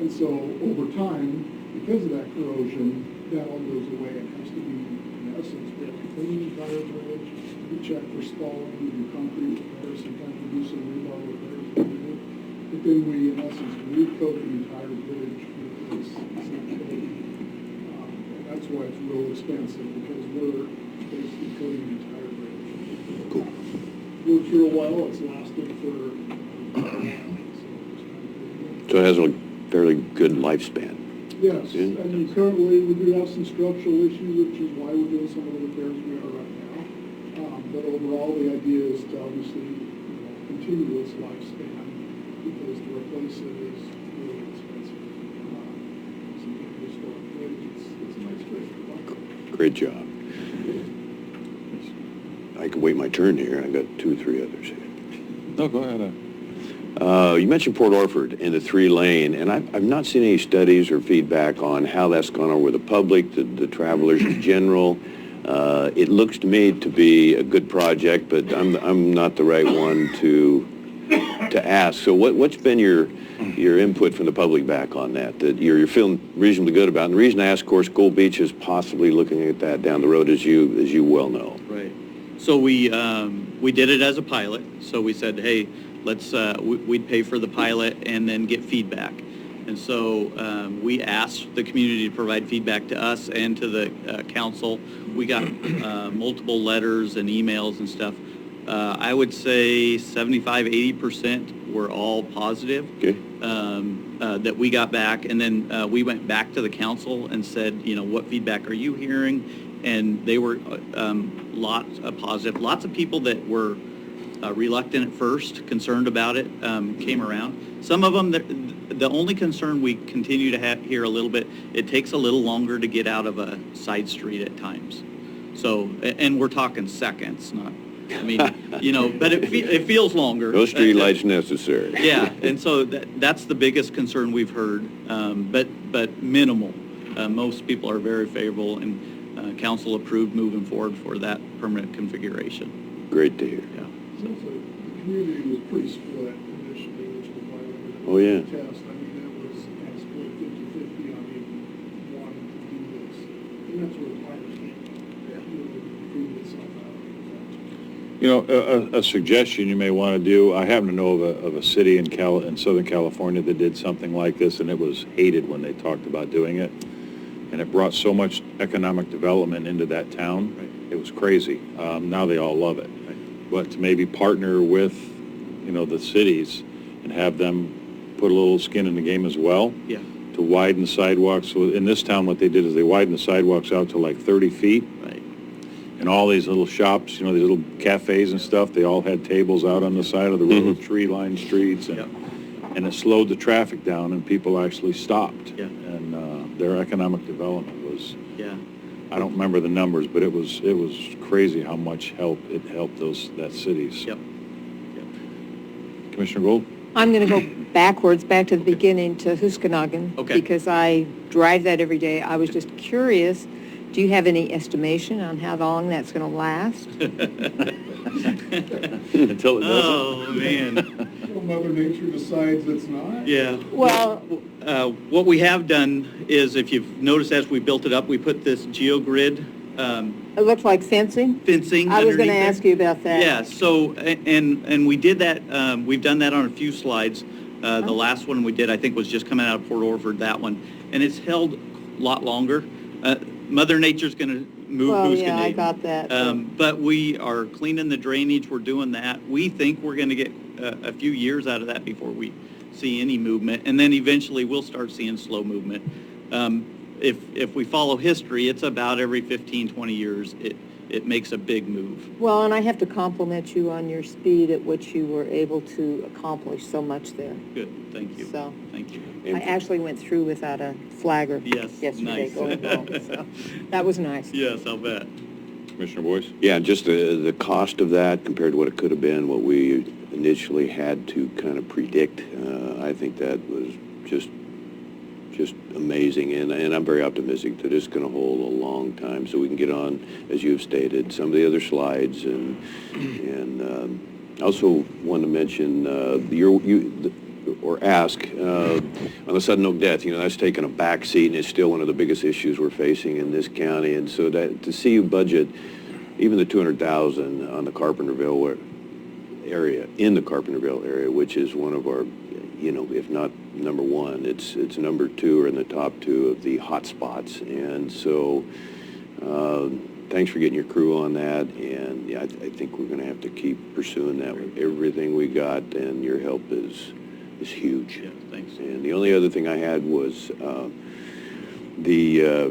And so, over time, because of that corrosion, that all goes away. It has to be, in essence, we have to clean the entire bridge, we check for spalling, we do concrete repairs, sometimes we do some rebar repairs, but then we, in essence, recoat the entire bridge with this zinc coating. That's why it's real expensive, because we're basically coating the entire bridge. Cool. Worked real well, it's lasted for, So it has a fairly good lifespan. yes, Yeah. I mean, currently, we do have some structural issues, which is why we're doing some of the repairs we are right now. But overall, the idea is to obviously, continue its lifespan, because to replace it is really expensive. It's a nice bridge. Great job. I can wait my turn here. I got 2 or 3 others here. No, go ahead. You mentioned Port Orford and the 3-lane, and I've not seen any studies or feedback on how that's gone over the public, the travelers in general. It looks to me to be a good project, but I'm not the right one to ask. So what's been your input from the public back on that you're feeling reasonably good about? And the reason I ask, of course, Gold Beach is possibly looking at that down the road, as you well know. Right. So we did it as a pilot. So we said, hey, let's we'd pay for the pilot and then get feedback. And so we asked the community to provide feedback to us and to the council. We got multiple letters and emails and stuff. I would say 75, 80% were all positive. Okay. That we got back, and then we went back to the council and said, what feedback are you hearing? And they were lots of positive. Lots of people that were reluctant at first, concerned about it, came around. Some of them, the only concern we continue to hear a little bit, it takes a little longer to get out of a side street at times. So, and we're talking seconds, not, I mean, but it feels longer. No street lights necessary. Yeah, and so that's the biggest concern we've heard, but minimal. Most people are very favorable, and council approved moving forward for that permanent configuration. Great to hear. Yeah. The community was pretty split initially, which was why we were Oh, yeah. test. I mean, it was kind of split 50-50 on even wanting to do this. And that's where the fires came from. It proved itself out. A suggestion you may want to do, I happen to know of a city in Southern California that did something like this, and it was hated when they talked about doing it. And it brought so much economic development into that town. Right. It was crazy. Now they all love it. But to maybe partner with, the cities and have them put a little skin in the game as well. Yeah. To widen the sidewalks. So in this town, what they did is they widened the sidewalks out to like 30 feet. Right. And all these little shops, these little cafes and stuff, they all had tables out on the side of the road, tree-lined streets. And, Yep. and it slowed the traffic down, and people actually stopped. Yeah. And their economic development was, Yeah. I don't remember the numbers, but it was crazy how much it helped that cities. Yep. Commissioner Gold? I'm going to go backwards, back to the beginning, to Hooskanagan. Okay. Because I drive that every day. I was just curious, do you have any estimation on how long that's going to last? Until it doesn't. Oh, man. Well, Mother Nature decides it's not. Yeah. Well, What we have done is, if you've noticed, as we built it up, we put this geogrid it looked like fencing. fencing I was going to underneath ask there. you about that. Yeah, so, and we did that, we've done that on a few slides. The last one we did, I think, was just coming out of Port Orford, that one. And it's held a lot longer. Mother Nature's going to move Well, Hooskanagan. yeah, I got that. But we are cleaning the drainage, we're doing that. We think we're going to get a few years out of that before we see any movement. And then eventually we'll start seeing slow movement. If we follow history, it's about every 15, 20 years, it makes a big move. Well, and I have to compliment you on your speed at which you were able to accomplish so much there. Good, thank you. So- Thank you. I actually went through without a flagger Yes, yesterday nice. going home, so that was nice. Yes, I'll bet. Commissioner Boyce? Yeah, just the cost of that compared to what it could have been, what we initially had to kind of predict, I think that was just amazing, and I'm very optimistic that it's going to hold a long time, so we can get on, as you've stated, some of the other slides, and I also want to mention ask on the sudden oak death. That's taken a back seat, and it's still one of the biggest issues we're facing in this county, and so to see you budget even the $200,000 on the Carpenterville area, which is one of our, if not number one, it's number two or in the top two of the hot spots. And so thanks for getting your crew on that. And yeah, I think we're going to have to keep pursuing that with everything we got, and your help is huge. Yeah, thanks. And the only other thing I had was the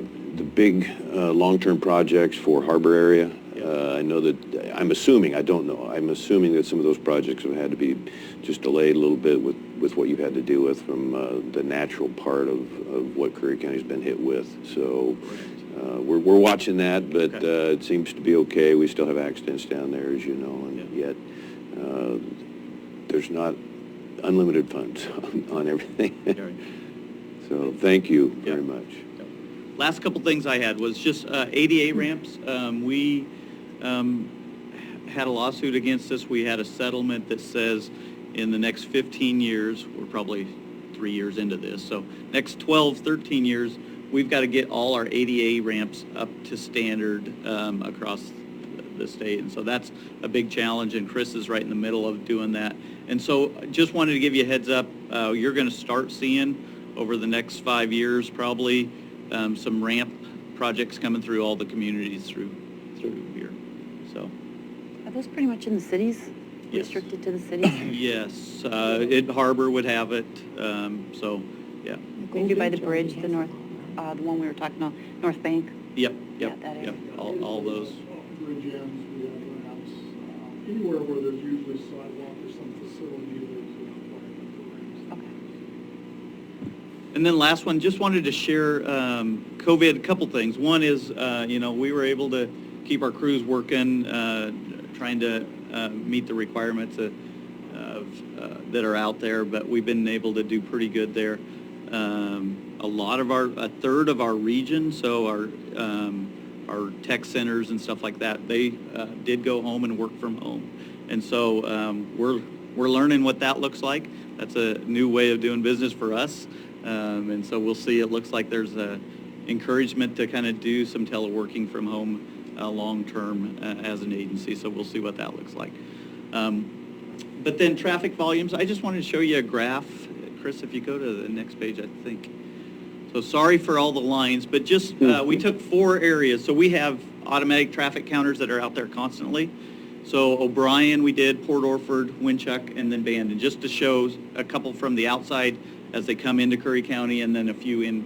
big long-term projects for harbor area. I know that, I'm assuming that some of those projects have had to be just delayed a little bit with what you've had to deal with from the natural part of what Curry County's been hit with. So we're watching that, but it seems to be okay. We still have accidents down there, as you know, and yet there's not unlimited funds on everything. So thank you very much. Last couple things I had was just ADA ramps. We had a lawsuit against us. We had a settlement that says in the next 15 years, we're probably 3 years into this, so next 12, 13 years, we've got to get all our ADA ramps up to standard across the state. And so that's a big challenge, and Chris is right in the middle of doing that. And so just wanted to give you a heads up. You're going to start seeing over the next 5 years probably some ramp projects coming through all the communities through here. So those pretty much in the cities? Yes. Restricted to the cities? Yes, Harbor would have it, so, yeah. Maybe by the bridge, the north, the one we were talking about, North Bank? Yep, Yeah, yep, that area. yep, all those. Bridge ends, we have ramps, anywhere where there's usually sidewalk or some facility, there's a requirement for ramps. Okay. And then last one, just wanted to share COVID, a couple things. One is, we were able to keep our crews working, trying to meet the requirements that are out there, but we've been able to do pretty good there. A third of our region, so our tech centers and stuff like that, they did go home and work from home. And so we're learning what that looks like. That's a new way of doing business for us. And so we'll see. It looks like there's a encouragement to kind of do some teleworking from home long-term as an agency. So we'll see what that looks like. But then traffic volumes, I just wanted to show you a graph. Chris, if you go to the next page, I think. So sorry for all the lines, but just we took 4 areas. So we have automatic traffic counters that are out there constantly. So O'Brien we did, Port Orford, Winchuck, and then Bandon, just to show a couple from the outside as they come into Curry County, and then a few in.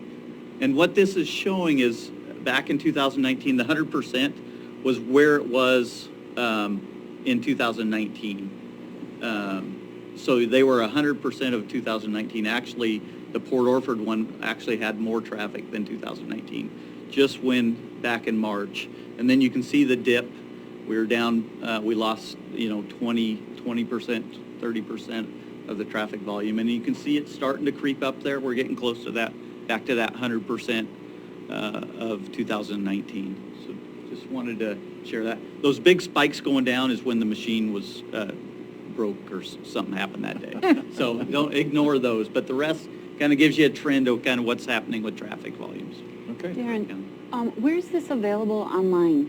And what this is showing is back in 2019, the 100% was where it was in 2019. So they were 100% of 2019. Actually, the Port Orford one actually had more traffic than 2019, just when back in March. And then you can see the dip. We were down, we lost, 20%, 30% of the traffic volume. And you can see it starting to creep up there. We're getting close to that, back to that 100% of 2019. So just wanted to share that. Those big spikes going down is when the machine was broke or something happened that day. So don't ignore those. But the rest kind of gives you a trend of kind of what's happening with traffic volumes. Okay. Darren, where's this available online?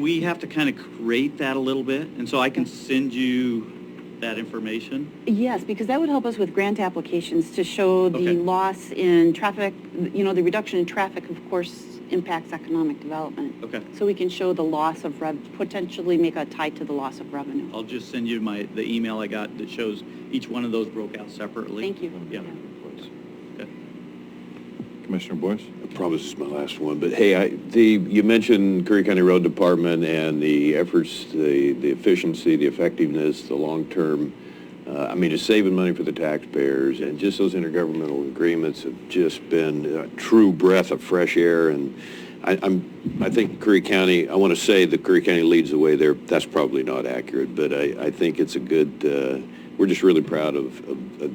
We have to kind of create that a little bit, and so I can send you that information. Yes, because that would help us with grant applications to show the Okay. loss in traffic, the reduction in traffic, of course, impacts economic development. Okay. So we can show the loss of potentially make a tie to the loss of revenue. I'll just send you the email I got that shows each one of those broke out separately. Thank you. Yeah. Okay. Commissioner Boyce? I promise this is my last one, but hey, you mentioned Curry County Road Department and the efforts, the efficiency, the effectiveness, the long-term, just saving money for the taxpayers, and just those intergovernmental agreements have just been a true breath of fresh air. And I think Curry County, I want to say that Curry County leads the way there. That's probably not accurate, but I think it's a good, we're just really proud of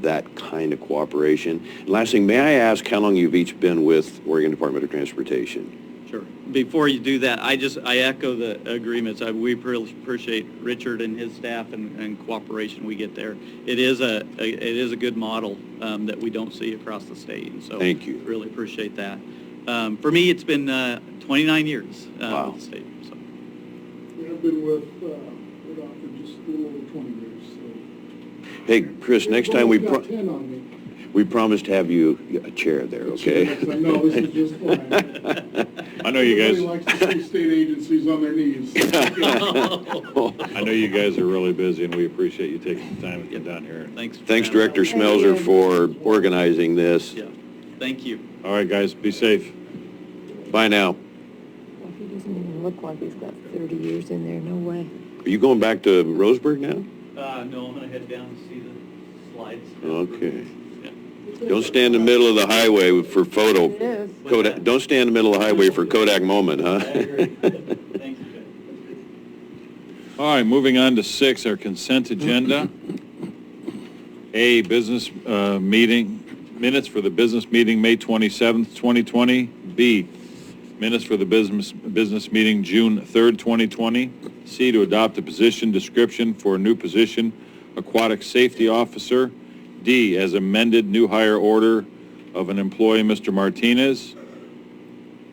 that kind of cooperation. And last thing, may I ask how long you've each been with Oregon Department of Transportation? Sure. Before you do that, I echo the agreements. We appreciate Richard and his staff and cooperation we get there. It is a good model that we don't see across the state. And so Thank you. Really appreciate that. For me, it's been 29 years Wow. with the state. So. Yeah, I've been with ODOT for just a little over 20 years, so. Hey, Chris, next time You've got 10 on me. we promise to have you a chair there, okay? No, this is just fine. I know you guys. Everybody likes to see state agencies on their knees. I know you guys are really busy, and we appreciate you taking the time to get down here. Thanks. Thanks, Director Schmelzer, for organizing this. Yeah. Thank you. All right, guys, be safe. Bye now. He doesn't even look like he's got 30 years in there, no way. Are you going back to Roseburg now? No, I'm going to head down and see the slides. Okay. Yeah. Don't stand in the middle of the highway for photo. It is. Kodak, don't stand in the middle of the highway for Kodak moment, huh? I agree. Thank you. All right, moving on to 6, our consent agenda. A, business minutes for the business meeting, May 27th, 2020. B, minutes for the business meeting, June 3rd, 2020. C, to adopt a position description for a new position, aquatic safety officer. D, as amended, new hire order of an employee, Mr. Martinez,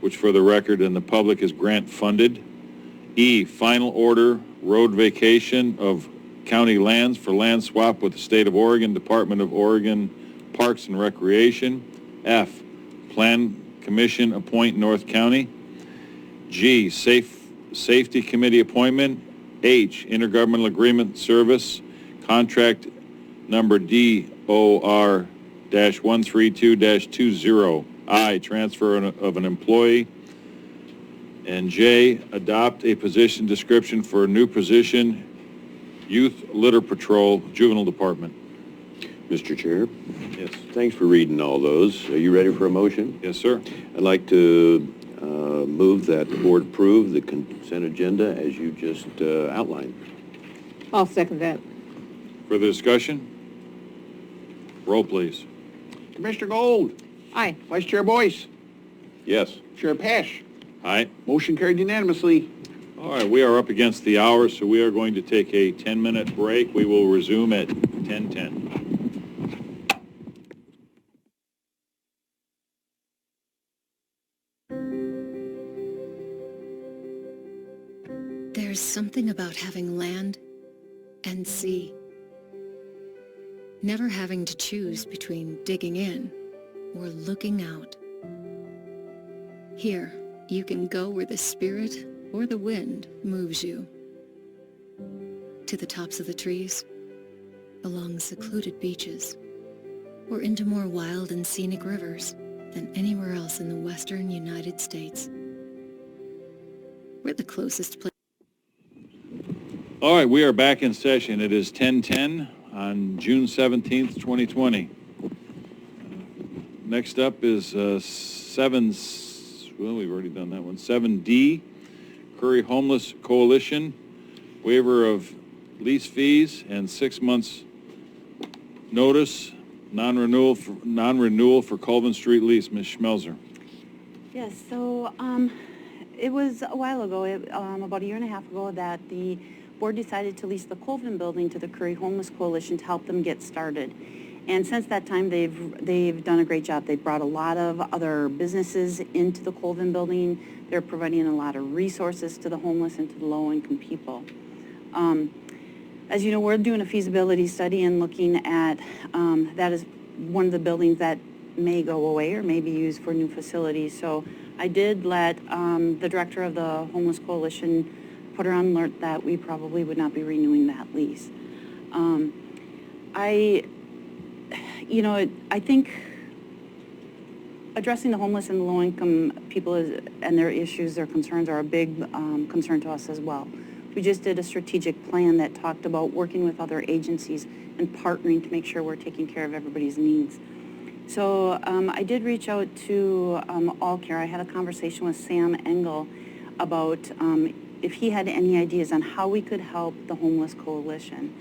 which for the record and the public is grant funded. E, final order, road vacation of county lands for land swap with the State of Oregon, Department of Oregon Parks and Recreation. F, Plan Commission appoint North County. G, Safety Committee appointment, H, intergovernmental agreement service, contract number DOR-132-20. I, transfer of an employee. And J, adopt a position description for a new position, Youth Litter Patrol, Juvenile Department. Mr. Chair, Yes. thanks for reading all those. Are you ready for a motion? Yes, sir. I'd like to move that the board approve the consent agenda as you just outlined. I'll second that. Further discussion? Roll, please. Commissioner Gold, Aye. Vice Chair Boyce, Yes. Sheriff Hash. Aye. Motion carried unanimously. All right, we are up against the hour, so we are going to take a 10-minute break. We will resume at 10:10. There's something about having land and sea. Never having to choose between digging in or looking out. Here, you can go where the spirit or the wind moves you. To the tops of the trees, along secluded beaches, or into more wild and scenic rivers than anywhere else in the western United States. We're the closest place. All right, we are back in session. It is 10:10 on June 17th, 2020. Next up is we've already done that one. 7D, Curry Homeless Coalition, waiver of lease fees and 6 months notice, non-renewal for Colvin Street lease. Ms. Schmelzer. Yes, so it was a while ago, about a year and a half ago, that the board decided to lease the Colvin building to the Curry Homeless Coalition to help them get started. And since that time, they've done a great job. They've brought a lot of other businesses into the Colvin building. They're providing a lot of resources to the homeless and to the low-income people. As you know, we're doing a feasibility study and looking at, that is one of the buildings that may go away or may be used for new facilities. So I did let the director of the Homeless Coalition put her on alert that we probably would not be renewing that lease. I think addressing the homeless and the low-income people and their issues, their concerns are a big concern to us as well. We just did a strategic plan that talked about working with other agencies and partnering to make sure we're taking care of everybody's needs. So I did reach out to All Care. I had a conversation with Sam Engel about if he had any ideas on how we could help the Homeless Coalition.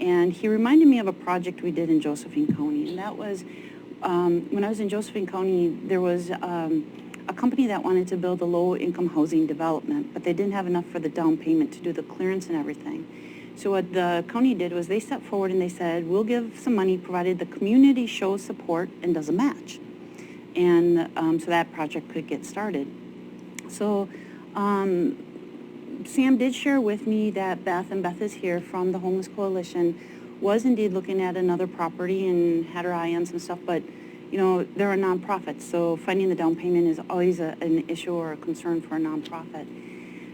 And he reminded me of a project we did in Josephine County, and that was when I was in Josephine County, there was a company that wanted to build a low-income housing development, but they didn't have enough for the down payment to do the clearance and everything. So what the county did was they stepped forward and they said, we'll give some money provided the community shows support and does a match. And so that project could get started. So Sam did share with me that Beth, and Beth is here from the Homeless Coalition, was indeed looking at another property and had her eye on some stuff, but you know, they're a nonprofit, so finding the down payment is always an issue or a concern for a nonprofit.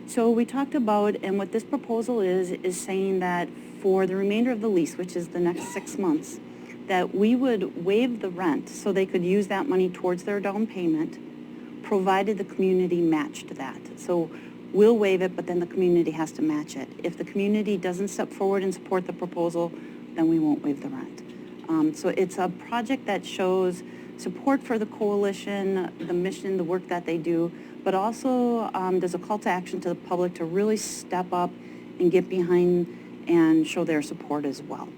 So we talked about, and what this proposal is saying that for the remainder of the lease, which is the next 6 months, that we would waive the rent so they could use that money towards their down payment, provided the community matched that. So we'll waive it, but then the community has to match it. If the community doesn't step forward and support the proposal, then we won't waive the rent. So it's a project that shows support for the coalition, the mission, the work that they do, but also there's a call to action to the public to really step up and get behind and show their support as well.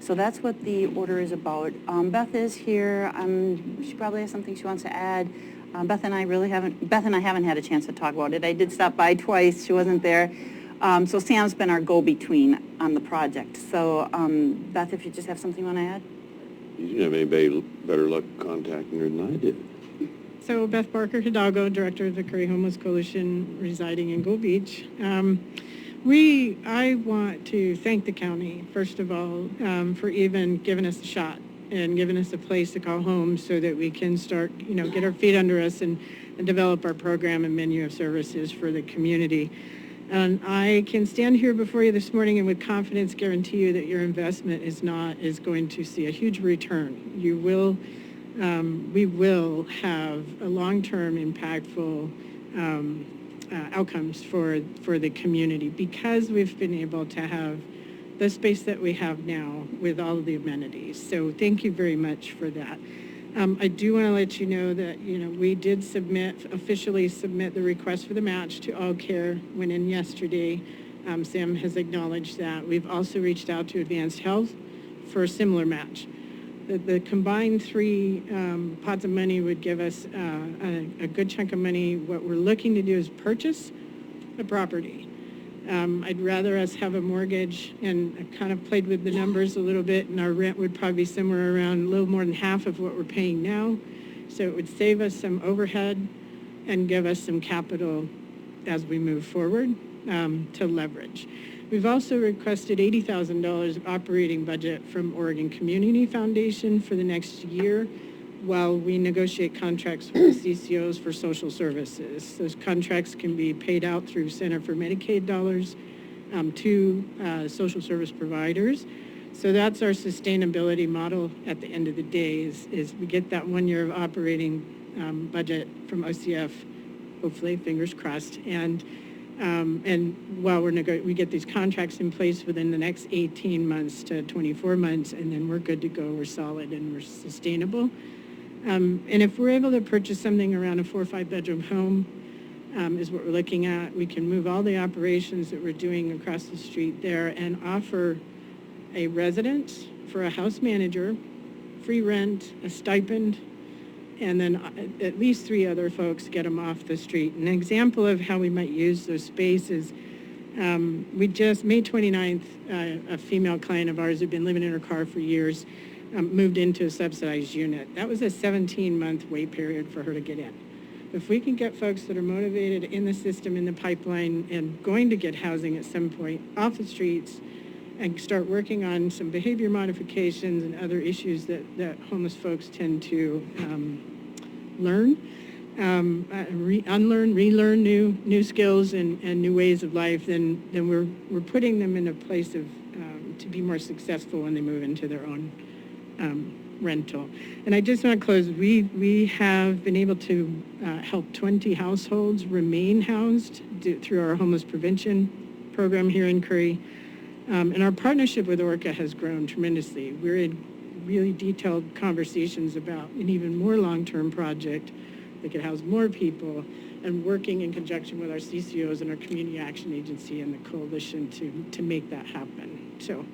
So that's what the order is about. Beth is here. She probably has something she wants to add. Beth and I haven't had a chance to talk about it. I did stop by twice. She wasn't there. So Sam's been our go-between on the project. So Beth, if you just have something you want to add? You didn't have anybody better luck contacting her than I did. So Beth Barker Hidalgo, Director of the Curry Homeless Coalition, residing in Gold Beach. I want to thank the county, first of all, for even giving us a shot and giving us a place to call home so that we can start, get our feet under us and develop our program and menu of services for the community. And I can stand here before you this morning and with confidence guarantee you that your investment is going to see a huge return. We will have a long-term impactful outcomes for the community because we've been able to have the space that we have now with all of the amenities. So thank you very much for that. I do want to let you know that, we did officially submit the request for the match to All Care, went in yesterday. Sam has acknowledged that. We've also reached out to Advanced Health for a similar match. The combined three pots of money would give us a good chunk of money. What we're looking to do is purchase a property. I'd rather us have a mortgage, and I kind of played with the numbers a little bit, and our rent would probably be somewhere around a little more than half of what we're paying now. So it would save us some overhead and give us some capital as we move forward to leverage. We've also requested $80,000 of operating budget from Oregon Community Foundation for the next year while we negotiate contracts with the CCOs for social services. Those contracts can be paid out through Center for Medicaid dollars to social service providers. So that's our sustainability model at the end of the day is we get that 1 year of operating budget from OCF, hopefully, fingers crossed, and while we get these contracts in place within the next 18 months to 24 months, and then we're good to go, we're solid and we're sustainable. And if we're able to purchase something around a 4 or 5 bedroom home, is what we're looking at, we can move all the operations that we're doing across the street there and offer a residence for a house manager, free rent, a stipend, and then at least 3 other folks, get them off the street. An example of how we might use those spaces, May 29th, a female client of ours who'd been living in her car for years, moved into a subsidized unit. That was a 17-month wait period for her to get in. If we can get folks that are motivated in the system, in the pipeline, and going to get housing at some point off the streets and start working on some behavior modifications and other issues that homeless folks tend to learn, unlearn, relearn new skills and new ways of life, then we're putting them in a place of to be more successful when they move into their own rental. And I just want to close. We have been able to help 20 households remain housed through our homeless prevention program here in Curry. And our partnership with ORCA has grown tremendously. We're in really detailed conversations about an even more long-term project that could house more people, and working in conjunction with our CCOs and our community action agency and the coalition to make that happen. So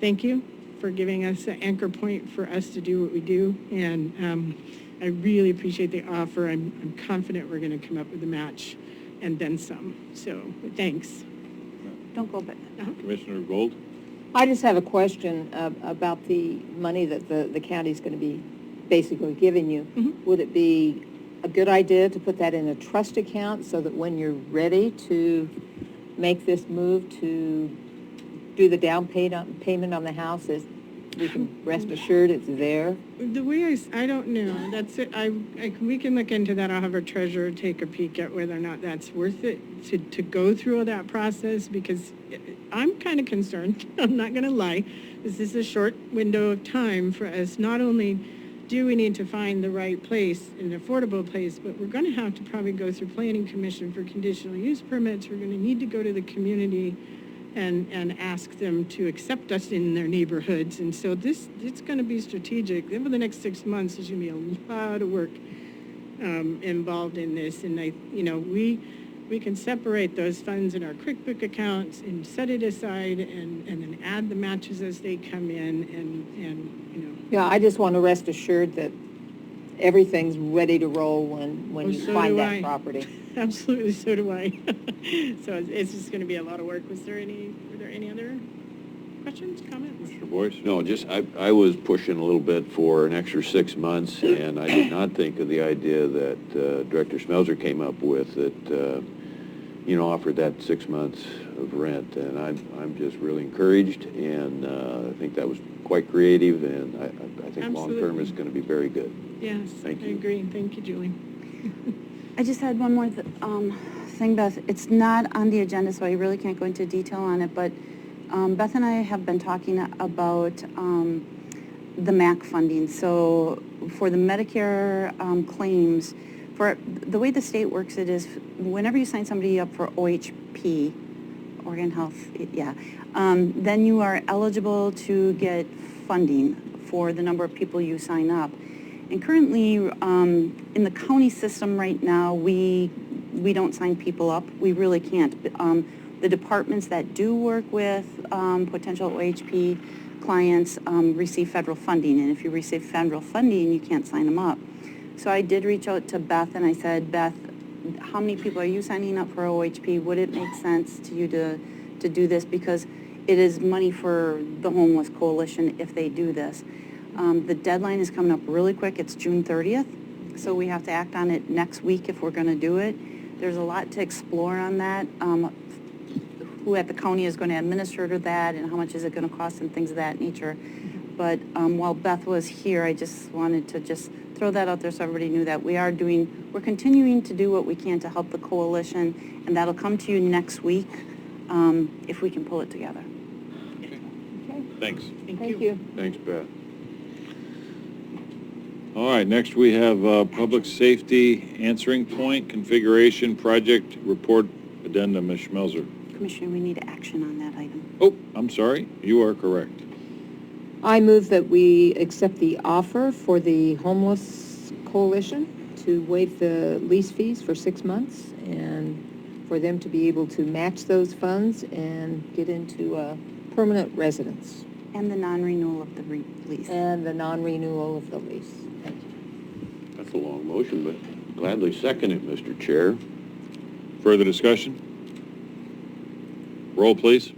thank you for giving us an anchor point for us to do what we do. And I really appreciate the offer. I'm confident we're going to come up with a match and then some. So thanks. Don't go back. Commissioner Gold? I just have a question about the money that the county's going to be basically giving you. Mm-hmm. Would it be a good idea to put that in a trust account so that when you're ready to make this move to do the down payment on the house, we can rest assured it's there? The way I don't know. That's it. We can look into that. I'll have our treasurer take a peek at whether or not that's worth it to go through all that process, because I'm kind of concerned. I'm not going to lie. This is a short window of time for us. Not only do we need to find the right place, an affordable place, but we're going to have to probably go through Planning Commission for conditional use permits. We're going to need to go to the community and ask them to accept us in their neighborhoods. And so it's going to be strategic. Over the next 6 months, there's going to be a lot of work involved in this. And we can separate those funds in our QuickBook accounts and set it aside and then add the matches as they come in and. Yeah, I just want to rest assured that everything's ready to roll when you find that property. Absolutely, so do I. So it's just going to be a lot of work. Were there any other questions, comments? Mr. Boyce? No, just, I was pushing a little bit for an extra 6 months, and I did not think of the idea that Director Smelzer came up with that, offered that 6 months of rent. And I'm just really encouraged, and I think that was quite creative, and I think long-term is going to be very good. Yes, Thank you. I agree. Thank you, Julie. I just had one more thing, Beth, it's not on the agenda, so I really can't go into detail on it, but Beth and I have been talking about the MAC funding. So for the Medicare claims, for the way the state works it is whenever you sign somebody up for OHP, Oregon Health, yeah, then you are eligible to get funding for the number of people you sign up. And currently, in the county system right now, we don't sign people up. We really can't. The departments that do work with potential OHP clients receive federal funding, and if you receive federal funding, you can't sign them up. So I did reach out to Beth, and I said, Beth, how many people are you signing up for OHP? Would it make sense to you to do this? Because it is money for the Homeless Coalition if they do this. The deadline is coming up really quick. It's June 30th, so we have to act on it next week if we're going to do it. There's a lot to explore on that. Who at the county is going to administer that, and how much is it going to cost, and things of that nature. But while Beth was here, I just wanted to just throw that out there so everybody knew that we're continuing to do what we can to help the coalition, and that'll come to you next week if we can pull it together. Okay. Thanks. Thank you. Thanks, Beth. All right, next we have Public Safety Answering Point Configuration Project Report Addendum, Ms. Schmelzer. Commissioner, we need action on that item. Oh, I'm sorry, you are correct. I move that we accept the offer for the Homeless Coalition to waive the lease fees for 6 months and for them to be able to match those funds and get into a permanent residence. And the non-renewal of the lease. And the non-renewal of the lease. Thank you. That's a long motion, but gladly second it, Mr. Chair. Further discussion? Roll, please.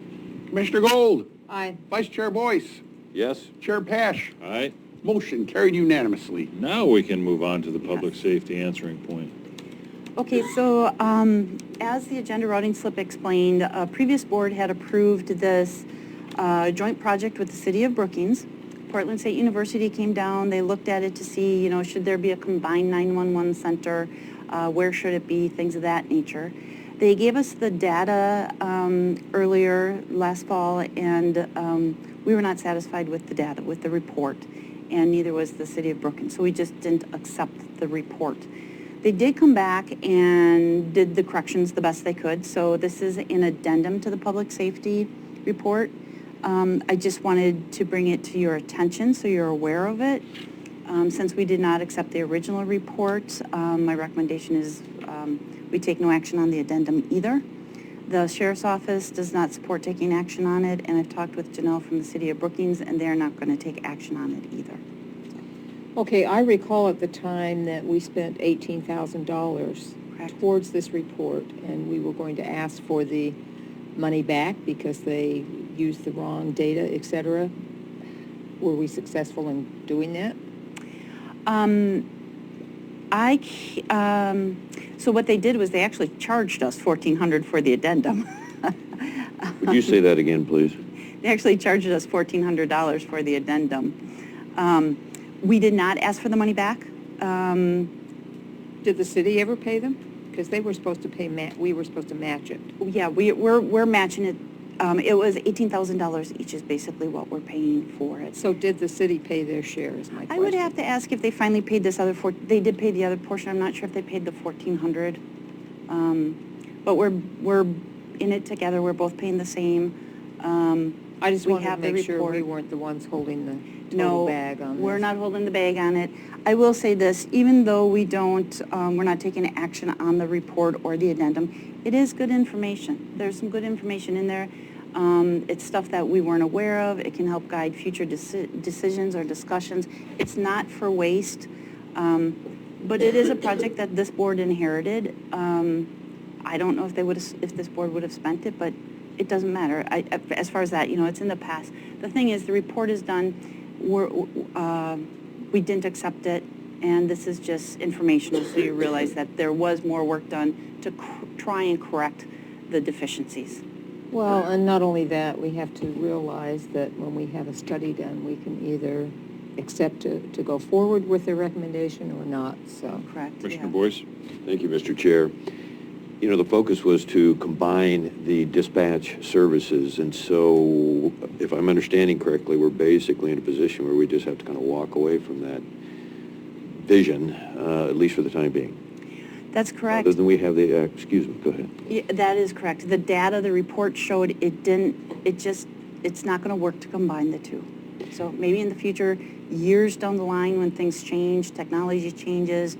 Commissioner Gold, Aye. Vice Chair Boyce, Yes? Chair Pash. All right, Motion carried unanimously. now we can move on to the Public Safety Answering Point. Okay, so as the agenda routing slip explained, a previous board had approved this joint project with the City of Brookings. Portland State University came down, they looked at it to see, should there be a combined 911 center, where should it be, things of that nature. They gave us the data earlier last fall, and we were not satisfied with the data, with the report, and neither was the City of Brookings, so we just didn't accept the report. They did come back and did the corrections the best they could, so this is an addendum to the public safety report. I just wanted to bring it to your attention so you're aware of it. Since we did not accept the original report, my recommendation is we take no action on the addendum either. The Sheriff's Office does not support taking action on it, and I've talked with Janelle from the City of Brookings, and they're not going to take action on it either. Okay, I recall at the time that we spent $18,000 towards this report, and we were going to ask for the money back because they used the wrong data, et cetera. Were we successful in doing that? So what they did was they actually charged us $1,400 for the addendum. Would you say that again, please? They actually charged us $1,400 for the addendum. We did not ask for the money back. Did the city ever pay them? Because they were supposed to pay, we were supposed to match it. Yeah, we're matching it. It was $18,000 each is basically what we're paying for it. So did the city pay their share is my question. I would have to ask if they finally paid this other, they did pay the other portion. I'm not sure if they paid the $1,400. But we're in it together. We're both paying the same. I just wanted to have the make sure we report. weren't the ones holding the total bag on this. No, we're not holding the bag on it. I will say this, even though we're not taking action on the report or the addendum, it is good information. There's some good information in there. It's stuff that we weren't aware of. It can help guide future decisions or discussions. It's not for waste, but it is a project that this board inherited. I don't know if this board would have spent it, but it doesn't matter. As far as that, it's in the past. The thing is, the report is done. We didn't accept it, and this is just informational, so you realize that there was more work done to try and correct the deficiencies. Well, and not only that, we have to realize that when we have a study done, we can either accept to go forward with the recommendation or not, so. Correct. Commissioner yeah. Boyce? Thank you, Mr. Chair. the focus was to combine the dispatch services, and so if I'm understanding correctly, we're basically in a position where we just have to kind of walk away from that vision, at least for the time being. That's correct. Other than we have the, excuse me, go ahead. Yeah, that is correct. The data, the report showed it's not going to work to combine the two. So maybe in the future, years down the line when things change, technology changes,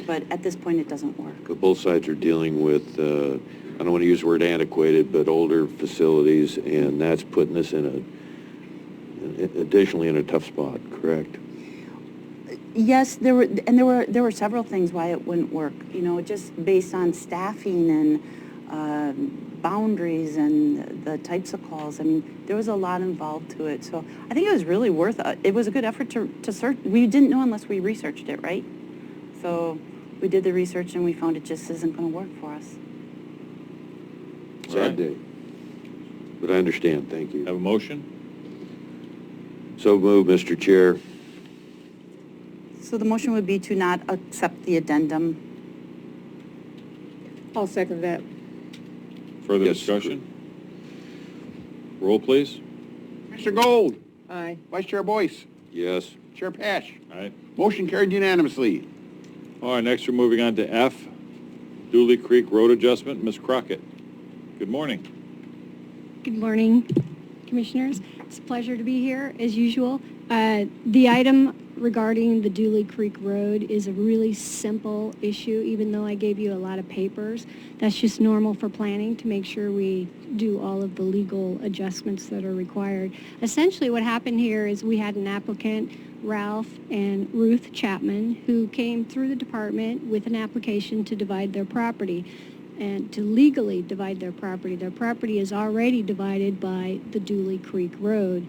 but at this point, it doesn't work. But both sides are dealing with, I don't want to use the word antiquated, but older facilities, and that's putting us additionally in a tough spot, correct? Yes, there were several things why it wouldn't work. Just based on staffing and boundaries and the types of calls. I mean, there was a lot involved to it. So I think it was really worth it. It was a good effort to search. We didn't know unless we researched it, right? So we did the research and we found it just isn't going to work for us. Sad day. But I understand, thank you. Have a motion? So moved, Mr. Chair. So the motion would be to not accept the addendum. I'll second that. Further Yes. discussion? Roll, please. Mr. Gold, Aye. Vice Chair Boyce, Yes. Chair Pash. All right. Motion carried unanimously. All right, next we're moving on to F, Dooley Creek Road Adjustment. Ms. Crockett, good morning. Good morning, Commissioners. It's a pleasure to be here, as usual. The item regarding the Dooley Creek Road is a really simple issue, even though I gave you a lot of papers. That's just normal for planning to make sure we do all of the legal adjustments that are required. Essentially, what happened here is we had an applicant, Ralph and Ruth Chapman, who came through the department with an application to divide their property and to legally divide their property. Their property is already divided by the Dooley Creek Road.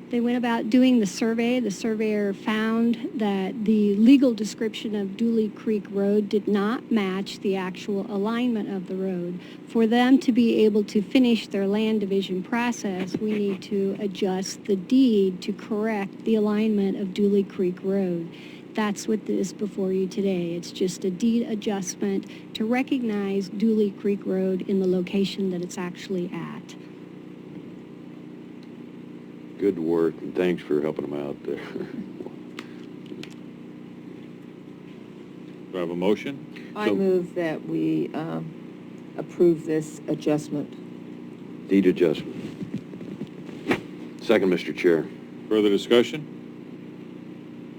They went about doing the survey. The surveyor found that the legal description of Dooley Creek Road did not match the actual alignment of the road. For them to be able to finish their land division process, we need to adjust the deed to correct the alignment of Dooley Creek Road. That's what is before you today. It's just a deed adjustment to recognize Dooley Creek Road in the location that it's actually at. Good work, and thanks for helping them out there. Do I have a motion? I move that we approve this adjustment. Deed adjustment. Second, Mr. Chair. Further discussion?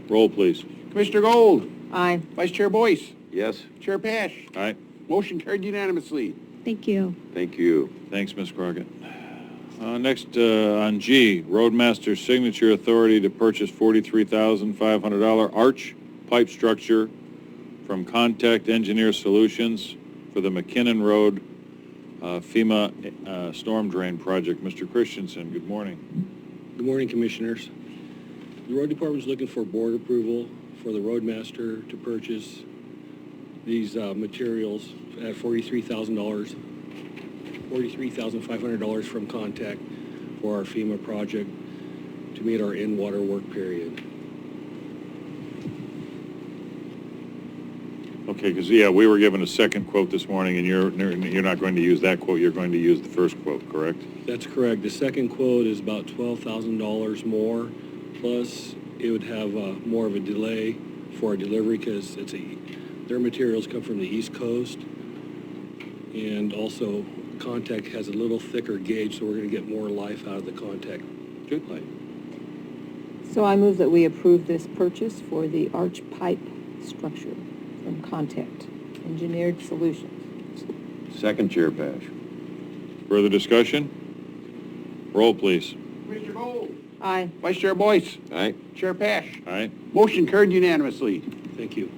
Roll, please. Commissioner Gold, Aye. Vice Chair Boyce, Yes. Chair Pash. All right. Motion carried unanimously. Thank you. Thank you. Thanks, Ms. Crockett. Next, on G, Roadmaster Signature Authority to purchase $43,500 arch pipe structure from Contact Engineer Solutions for the McKinnon Road FEMA storm drain project. Mr. Christensen, good morning. Good morning, Commissioners. The Road Department is looking for board approval for the Roadmaster to purchase these materials at $43,500 from Contact for our FEMA project to meet our in-water work period. Okay, because, yeah, we were given a second quote this morning, and you're not going to use that quote. You're going to use the first quote, correct? That's correct. The second quote is about $12,000 more, plus it would have more of a delay for our delivery because their materials come from the East Coast, and also Contact has a little thicker gauge, so we're going to get more life out of the Contact pipe. So I move that we approve this purchase for the arch pipe structure from Contact Engineered Solutions. Second, Chair Pash. Further discussion? Roll, please. Commissioner Gold, Aye. Vice Chair Boyce, Aye. Chair Pash. All right. Motion carried unanimously. Thank you.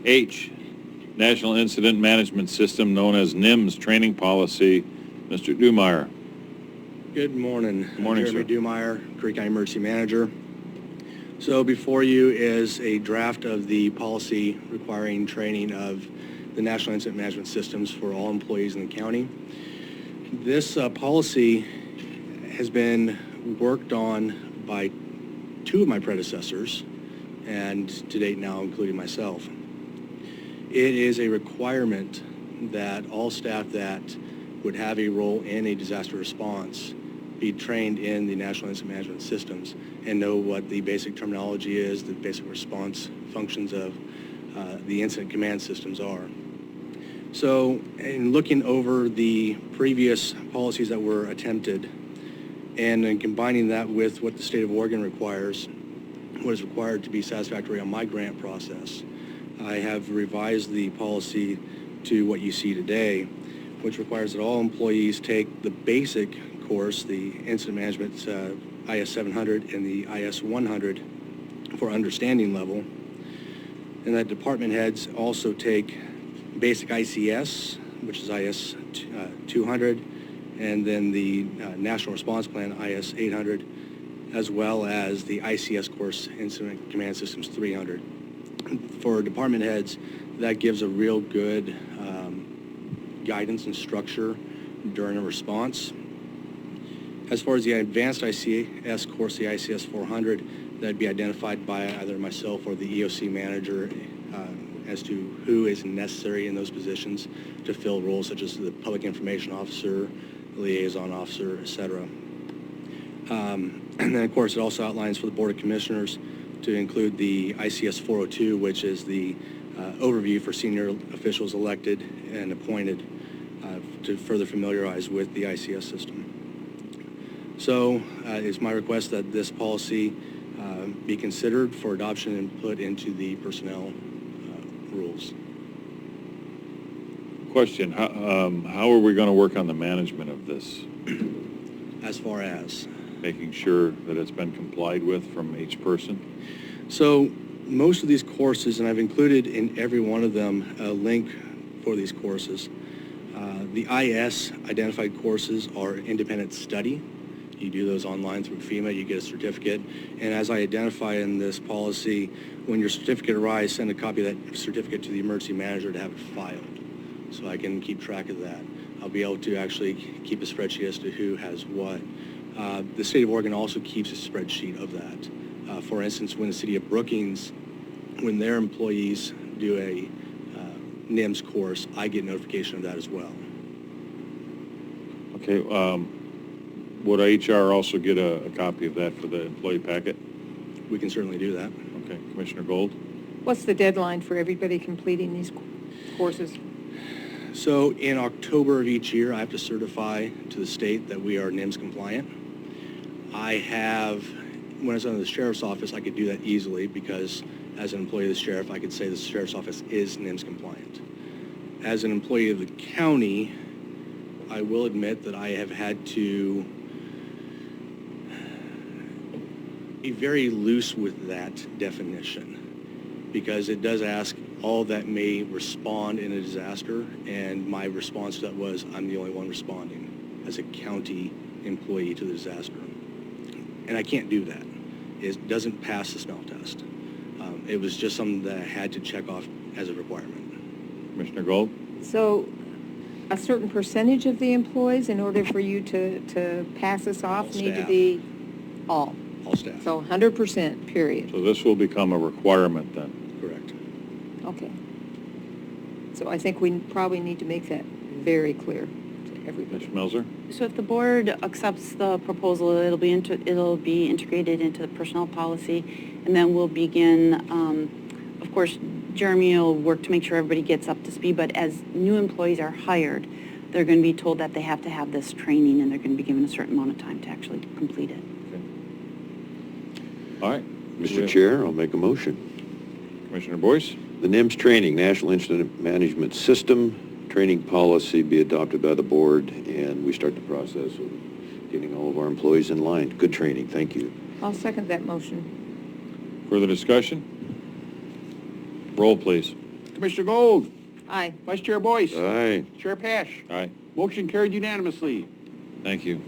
H, National Incident Management System, known as NIMS training policy. Mr. Dumeyer. Good morning. Good morning, Jeremy sir. Dumeyer, Creek County Emergency Manager. So before you is a draft of the policy requiring training of the National Incident Management Systems for all employees in the county. This policy has been worked on by two of my predecessors, and to date now including myself. It is a requirement that all staff that would have a role in a disaster response be trained in the National Incident Management Systems and know what the basic terminology is, the basic response functions of the incident command systems are. So in looking over the previous policies that were attempted and in combining that with what the state of Oregon requires, what is required to be satisfactory on my grant process, I have revised the policy to what you see today, which requires that all employees take the basic course, the Incident Management IS 700 and the IS 100 for understanding level, and that department heads also take basic ICS, which is IS 200, and then the National Response Plan IS 800, as well as the ICS course, Incident Command Systems 300. For department heads, that gives a real good guidance and structure during a response. As far as the advanced ICS course, the ICS 400, that'd be identified by either myself or the EOC manager as to who is necessary in those positions to fill roles such as the public information officer, liaison officer, etc. And then, of course, it also outlines for the Board of Commissioners to include the ICS 402, which is the overview for senior officials elected and appointed to further familiarize with the ICS system. So it's my request that this policy be considered for adoption and put into the personnel rules. Question, how are we going to work on the management of this? As far as? Making sure that it's been complied with from each person? So most of these courses, and I've included in every one of them a link for these courses. The IS identified courses are independent study. You do those online through FEMA, you get a certificate. And as I identify in this policy, when your certificate arrives, send a copy of that certificate to the emergency manager to have it filed, so I can keep track of that. I'll be able to actually keep a spreadsheet as to who has what. The state of Oregon also keeps a spreadsheet of that. For instance, when the city of Brookings, when their employees do a NIMS course, I get notification of that as well. Okay, would HR also get a copy of that for the employee packet? We can certainly do that. Okay, Commissioner Gold? What's the deadline for everybody completing these courses? So in October of each year, I have to certify to the state that we are NIMS compliant. When I was under the sheriff's office, I could do that easily because as an employee of the sheriff, I could say the sheriff's office is NIMS compliant. As an employee of the county, I will admit that I have had to be very loose with that definition because it does ask all that may respond in a disaster, and my response to that was I'm the only one responding as a county employee to the disaster. And I can't do that. It doesn't pass the smell test. It was just something that I had to check off as a requirement. Commissioner Gold? So a certain percentage of the employees, in order for you to pass this off, need to be all? All staff. So 100%, period. So this will become a requirement then? Correct. Okay. So I think we probably need to make that very clear to everybody. Ms. Melzer? So if the board accepts the proposal, it'll be integrated into the personnel policy, and then we'll begin, of course, Jeremy will work to make sure everybody gets up to speed, but as new employees are hired, they're going to be told that they have to have this training, and they're going to be given a certain amount of time to actually complete it. Okay. All right. Mr. Chair, I'll make a motion. Commissioner Boyce? The NIMS training, National Incident Management System training policy be adopted by the board, and we start the process of getting all of our employees in line. Good training, thank you. I'll second that motion. Further discussion? Roll, please. Commissioner Gold. Aye. Vice Chair Boyce. Aye. Chair Pash. Aye. Motion carried unanimously. Thank you.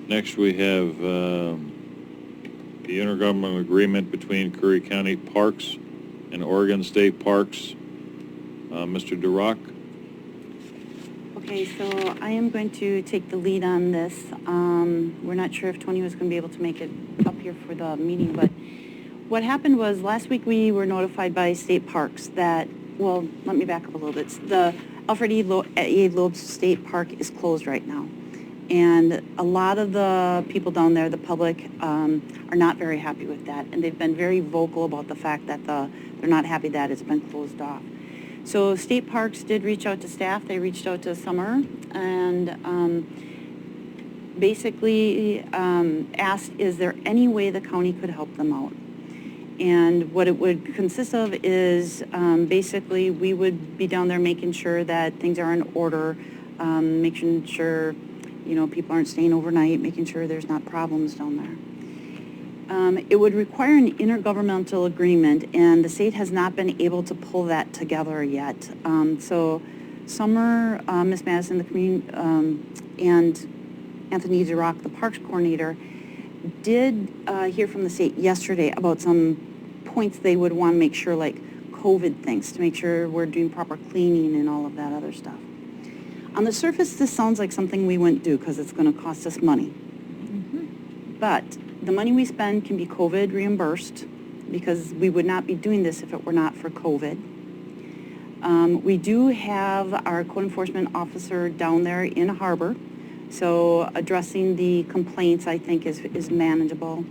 Next, we have the intergovernmental agreement between Curry County Parks and Oregon State Parks. Mr. Durock? Okay, so I am going to take the lead on this. We're not sure if Tony was going to be able to make it up here for the meeting, but what happened was last week we were notified by state parks that, well, let me back up a little bit. The Alfred E. Loeb State Park is closed right now. And a lot of the people down there, the public, are not very happy with that. And they've been very vocal about the fact that they're not happy that it's been closed off. So state parks did reach out to staff. They reached out to Summer and basically asked, is there any way the county could help them out? And what it would consist of is basically we would be down there making sure that things are in order, making sure, you know, people aren't staying overnight, making sure there's not problems down there. It would require an intergovernmental agreement, and the state has not been able to pull that together yet. So Summer, Ms. Madison, the and Anthony DeRock, the parks coordinator, did hear from the state yesterday about some points they would want to make sure, like COVID things, to make sure we're doing proper cleaning and all of that other stuff. On the surface, this sounds like something we wouldn't do because it's going to cost us money. But the money we spend can be COVID reimbursed because we would not be doing this if it were not for COVID. We do have our code enforcement officer down there in Harbor, so addressing the complaints I think is manageable.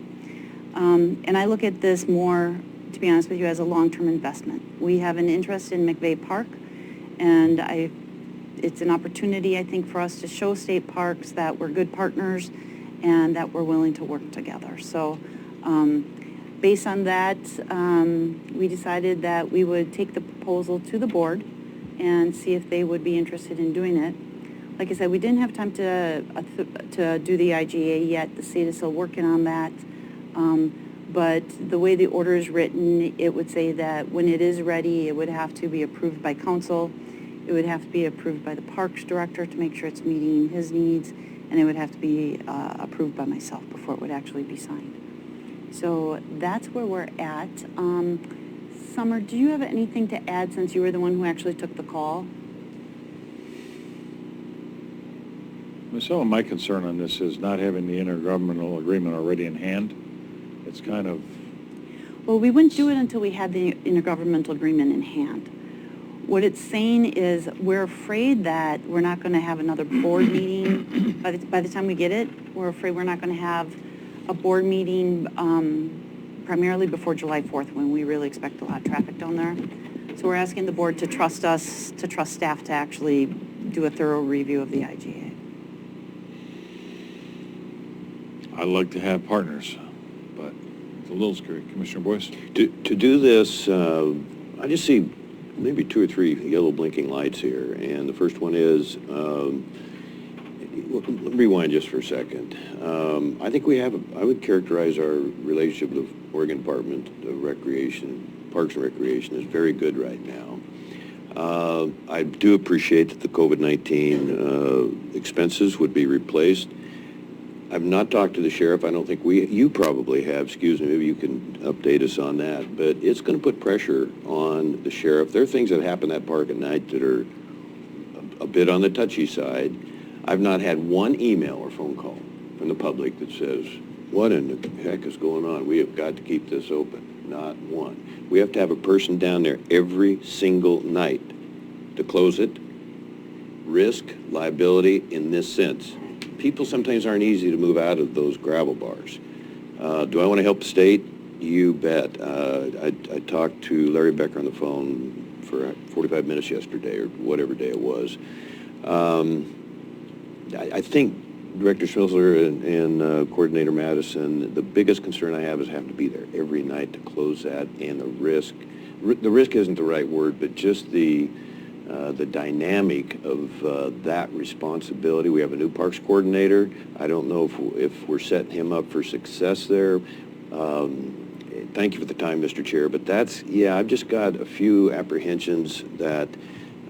And I look at this more, to be honest with you, as a long-term investment. We have an interest in McVeigh Park, and it's an opportunity, I think, for us to show state parks that we're good partners and that we're willing to work together. So based on that, we decided that we would take the proposal to the board and see if they would be interested in doing it. Like I said, we didn't have time to do the IGA yet. The state is still working on that. But the way the order is written, it would say that when it is ready, it would have to be approved by council. It would have to be approved by the parks director to make sure it's meeting his needs, and it would have to be approved by myself before it would actually be signed. So that's where we're at. Summer, do you have anything to add since you were the one who actually took the call? Some of my concern on this is not having the intergovernmental agreement already in hand. It's kind of... Well, we wouldn't do it until we had the intergovernmental agreement in hand. What it's saying is we're afraid that we're not going to have another board meeting by the time we get it. We're afraid we're not going to have a board meeting primarily before July 4th when we really expect a lot of traffic down there. So we're asking the board to trust us, to trust staff to actually do a thorough review of the IGA. I'd like to have partners, but it's a little scary. Commissioner Boyce? To do this, I just see maybe 2 or 3 yellow blinking lights here, and the first one is, let me rewind just for a second. I think I would characterize our relationship with the Oregon Department of Recreation, Parks and Recreation as very good right now. I do appreciate that the COVID-19 expenses would be replaced. I've not talked to the sheriff. I don't think you probably have, excuse me, maybe you can update us on that. But it's going to put pressure on the sheriff. There are things that happen at that park at night that are a bit on the touchy side. I've not had one email or phone call from the public that says, what in the heck is going on? We have got to keep this open. Not one. We have to have a person down there every single night to close it. Risk, liability in this sense. People sometimes aren't easy to move out of those gravel bars. Do I want to help the state? You bet. I talked to Larry Becker on the phone for 45 minutes yesterday or whatever day it was. I think Director Schmilsler and Coordinator Madison, the biggest concern I have is having to be there every night to close that, and the risk isn't the right word, but just the dynamic of that responsibility. We have a new parks coordinator. I don't know if we're setting him up for success there. Thank you for the time, Mr. Chair, but I've just got a few apprehensions that,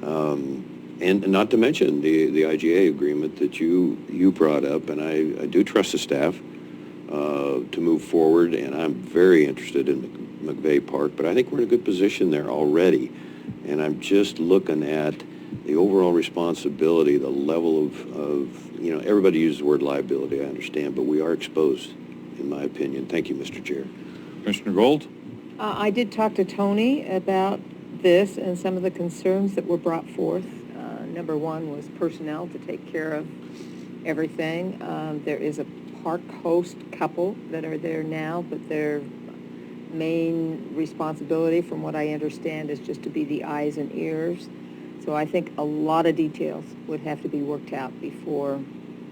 and not to mention the IGA agreement that you brought up, and I do trust the staff to move forward, and I'm very interested in McVeigh Park, but I think we're in a good position there already. And I'm just looking at the overall responsibility, the level of, you know, everybody uses the word liability, I understand, but we are exposed, in my opinion. Thank you, Mr. Chair. Commissioner Gold? I did talk to Tony about this and some of the concerns that were brought forth. Number one was personnel to take care of everything. There is a park host couple that are there now, but their main responsibility, from what I understand, is just to be the eyes and ears. So I think a lot of details would have to be worked out before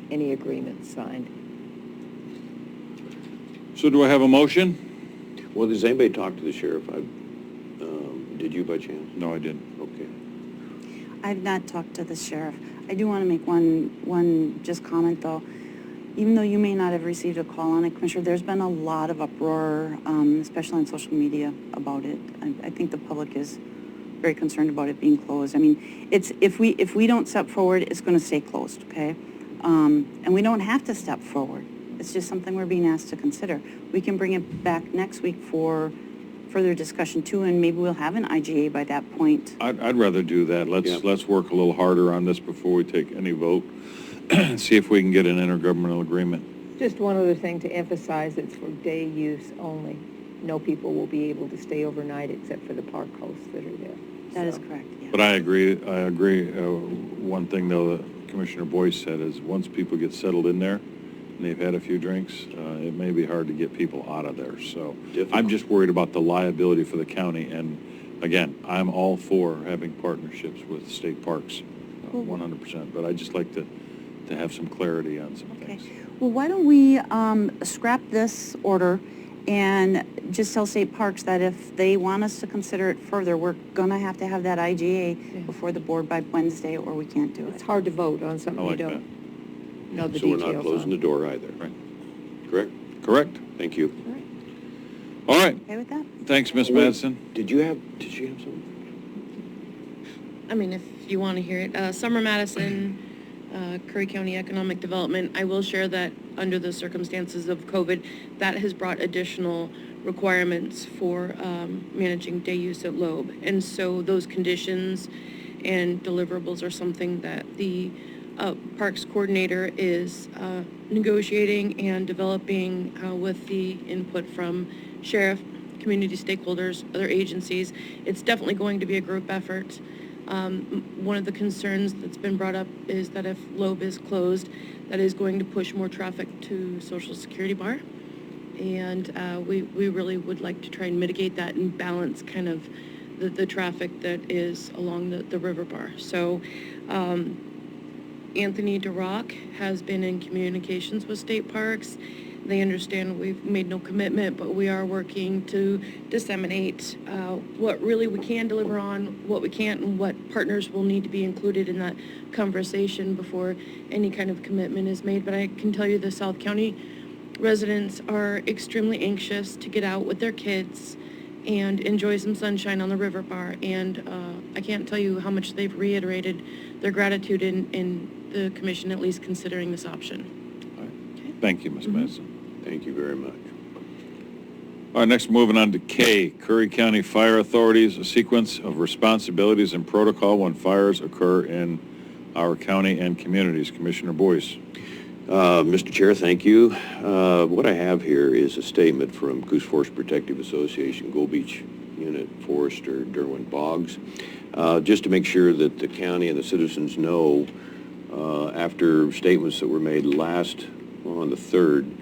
any agreement signed. So do I have a motion? Well, does anybody talk to the sheriff? Did you by chance? No, I didn't. Okay. I've not talked to the sheriff. I do want to make one just comment, though. Even though you may not have received a call on it, Commissioner, there's been a lot of uproar, especially on social media, about it. I think the public is very concerned about it being closed. I mean, it's if we don't step forward, it's going to stay closed, okay? And we don't have to step forward. It's just something we're being asked to consider. We can bring it back next week for further discussion too, and maybe we'll have an IGA by that point. I'd rather do that. Let's work a little harder on this before we take any vote. See if we can get an intergovernmental agreement. Just one other thing to emphasize, it's for day use only. No people will be able to stay overnight except for the park hosts that are there. That is correct, yeah. But I agree. One thing, though, that Commissioner Boyce said is once people get settled in there and they've had a few drinks, it may be hard to get people out of there. So I'm just worried about the liability for the county. And again, I'm all for having partnerships with state parks, 100%. But I just like to have some clarity on some things. Well, why don't we scrap this order and just tell state parks that if they want us to consider it further, we're going to have that IGA before the board by Wednesday, or we can't do it. It's hard to vote on something you don't know the So details we're not closing on. the door either. Right. Correct? Correct. Thank you. All right. Okay with that? Thanks, Ms. Wait, Madison. Did you have something? I mean, if you want to hear it. Summer Madison, Curry County Economic Development, I will share that under the circumstances of COVID, that has brought additional requirements for managing day use at Loeb. And so those conditions and deliverables are something that the Parks Coordinator is negotiating and developing with the input from Sheriff, community stakeholders, other agencies. It's definitely going to be a group effort. One of the concerns that's been brought up is that if Loeb is closed, that is going to push more traffic to Social Security Bar. And we really would like to try and mitigate that and balance kind of the traffic that is along the river bar. So Anthony DeRock has been in communications with state parks. They understand we've made no commitment, but we are working to disseminate what really we can deliver on, what we can't, and what partners will need to be included in that conversation before any kind of commitment is made. But I can tell you the South County residents are extremely anxious to get out with their kids and enjoy some sunshine on the river bar. And I can't tell you how much they've reiterated their gratitude in the commission at least considering this option. Thank you, Ms. Madison. Thank you very much. All right, next moving on to K, Curry County Fire Authorities, a sequence of responsibilities and protocol when fires occur in our county and communities. Commissioner Boyce. Mr. Chair, thank you. What I have here is a statement from Goose Forest Protective Association, Gold Beach Unit Forester Derwin Boggs, just to make sure that the county and the citizens know, after statements that were made on the 3rd,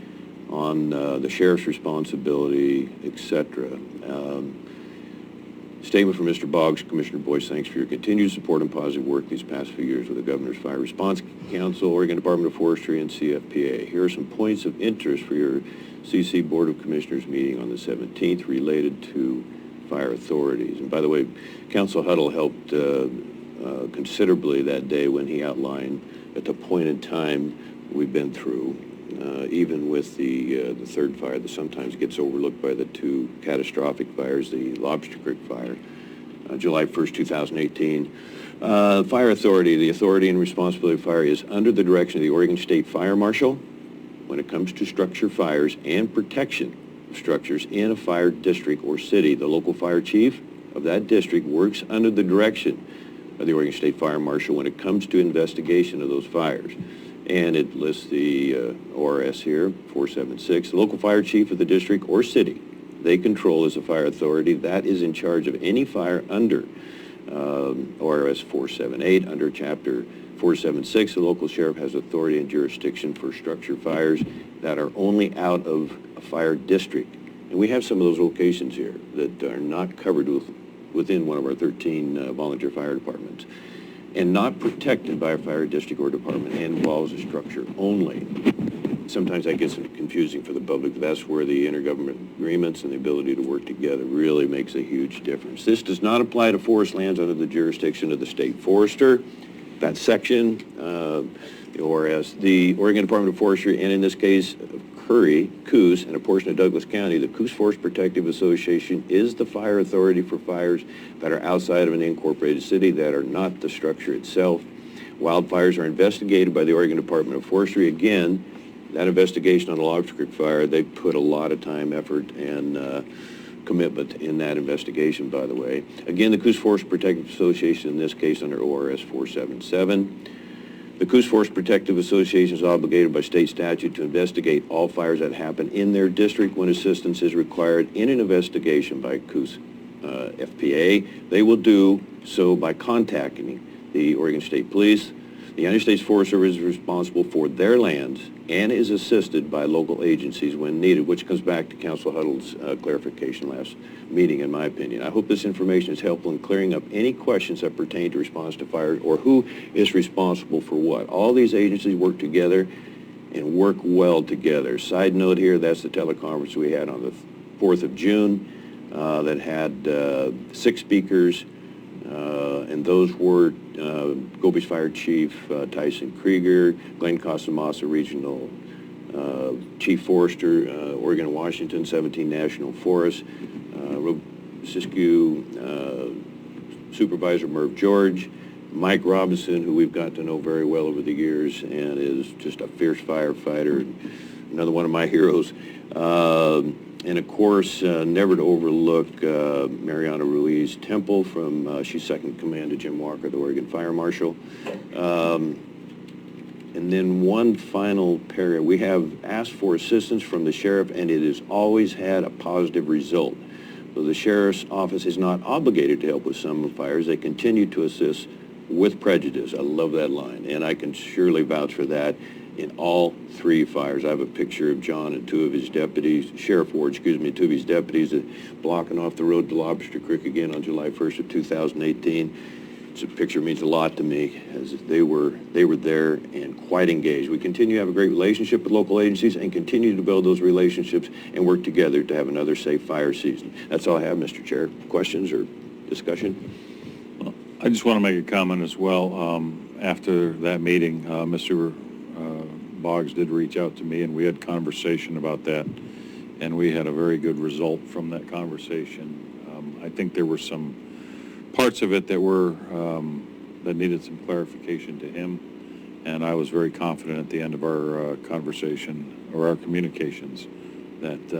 on the sheriff's responsibility, etc. Statement from Mr. Boggs. Commissioner Boyce, thanks for your continued support and positive work these past few years with the Governor's Fire Response Council, Oregon Department of Forestry, and CFPA. Here are some points of interest for your CC Board of Commissioners meeting on the 17th related to fire authorities. And by the way, Council Huddle helped considerably that day when he outlined at the point in time we've been through, even with the third fire that sometimes gets overlooked by the two catastrophic fires, the Lobster Creek fire, July 1st, 2018. Fire Authority, the authority and responsibility of fire is under the direction of the Oregon State Fire Marshal when it comes to structure fires and protection of structures in a fire district or city. The local fire chief of that district works under the direction by the Oregon State Fire Marshal when it comes to investigation of those fires. And it lists the ORS here, 476. The local fire chief of the district or city they control as a fire authority that is in charge of any fire under ORS 478. Under Chapter 476, the local sheriff has authority and jurisdiction for structure fires that are only out of a fire district. And we have some of those locations here that are not covered within one of our 13 volunteer fire departments and not protected by a fire district or department and involves a structure only. Sometimes that gets confusing for the public, but that's where the intergovernment agreements and the ability to work together really makes a huge difference. This does not apply to forest lands under the jurisdiction of the state forester. That section, the ORS, the Oregon Department of Forestry, and in this case, Curry, Coos, and a portion of Douglas County, the Coos Forest Protective Association is the fire authority for fires that are outside of an incorporated city that are not the structure itself. Wildfires are investigated by the Oregon Department of Forestry. Again, that investigation on the Lobster Creek fire, they put a lot of time, effort, and commitment in that investigation, by the way. Again, the Coos Forest Protective Association, in this case under ORS 477. The Coos Forest Protective Association is obligated by state statute to investigate all fires that happen in their district when assistance is required in an investigation by Coos FPA. They will do so by contacting the Oregon State Police. The United States Forest Service is responsible for their lands and is assisted by local agencies when needed, which comes back to Council Huddle's clarification last meeting, in my opinion. I hope this information is helpful in clearing up any questions that pertain to response to fires or who is responsible for what. All these agencies work together and work well together. Side note here, that's the teleconference we had on the 4th of June that had 6 speakers, and those were Gobi's Fire Chief Tyson Krieger, Glenn Casamasa Regional Chief Forester, Oregon and Washington, 17 National Forests, Siskiyou Supervisor Merv George, Mike Robinson, who we've got to know very well over the years and is just a fierce firefighter, another one of my heroes. And of course, never to overlook Mariana Ruiz Temple from, she's second command to Jim Walker, the Oregon Fire Marshal. And then one final paragraph. We have asked for assistance from the sheriff, and it has always had a positive result. So the sheriff's office is not obligated to help with some fires. They continue to assist with prejudice. I love that line, and I can surely vouch for that in all 3 fires. I have a picture of John and 2 of his deputies, Sheriff Ward, 2 of his deputies blocking off the road to Lobster Creek again on July 1st of 2018. It's a picture means a lot to me, as they were there and quite engaged. We continue to have a great relationship with local agencies and continue to build those relationships and work together to have another safe fire season. That's all I have, Mr. Chair. Questions or discussion? Well, I just want to make a comment as well. After that meeting, Mr. Boggs did reach out to me, and we had conversation about that, and we had a very good result from that conversation. I think there were some parts of it that were that needed some clarification to him, and I was very confident at the end of our conversation or our communications that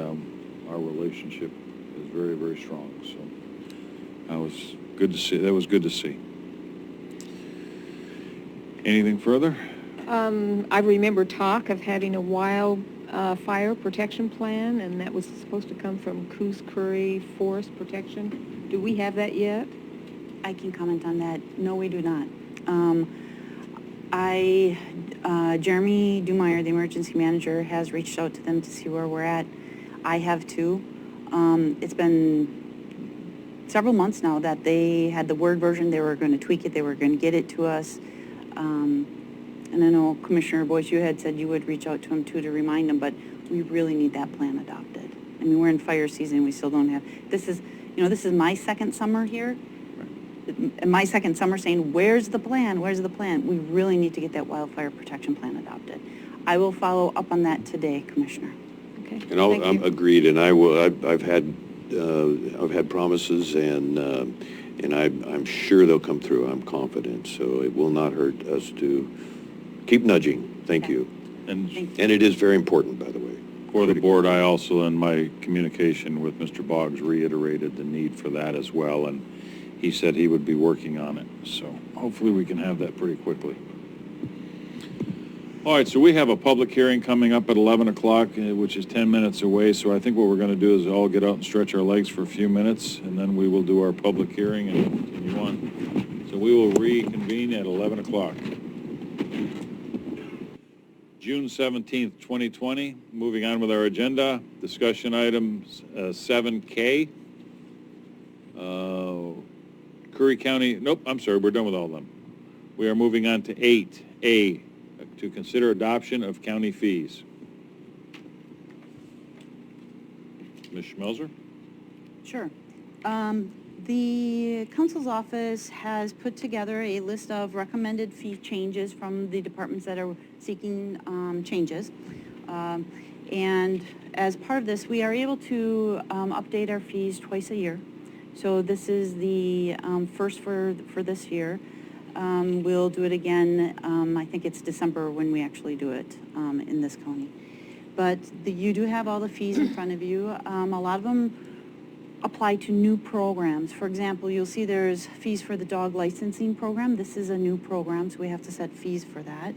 our relationship is very, very strong. So that was good to see. That was good to see. Anything further? I remember talk of having a wildfire protection plan, and that was supposed to come from Coos Curry Forest Protection. Do we have that yet? I can comment on that. No, we do not. Jeremy Dumeyer, the emergency manager, has reached out to them to see where we're at. I have too. It's been several months now that they had the Word version. They were going to tweak it. They were going to get it to us. And I know Commissioner Boyce, you had said you would reach out to him too to remind them, but we really need that plan adopted. I mean, we're in fire season. We still don't have, this is my second summer here. My second summer saying, where's the plan? Where's the plan? We really need to get that wildfire protection plan adopted. I will follow up on that today, Commissioner. Okay. And I'm agreed, and I will. I've had promises, and I'm sure they'll come through. I'm confident. So it will not hurt us to keep nudging. Thank you. And it is very important, by the way. For the board, I also, in my communication with Mr. Boggs, reiterated the need for that as well. And he said he would be working on it. So hopefully we can have that pretty quickly. All right, so we have a public hearing coming up at 11 o'clock, which is 10 minutes away. So I think what we're going to do is all get out and stretch our legs for a few minutes, and then we will do our public hearing and continue on. So we will reconvene at 11 o'clock. June 17th, 2020. Moving on with our agenda, discussion items 7K. Curry County, nope, I'm sorry, we're done with all of them. We are moving on to 8A, to consider adoption of county fees. Ms. Schmelzer? Sure. The council's office has put together a list of recommended fee changes from the departments that are seeking changes. And as part of this, we are able to update our fees twice a year. So this is the first for this year. We'll do it again, I think it's December when we actually do it in this county. But you do have all the fees in front of you. A lot of them apply to new programs. For example, you'll see there's fees for the dog licensing program. This is a new program, so we have to set fees for that.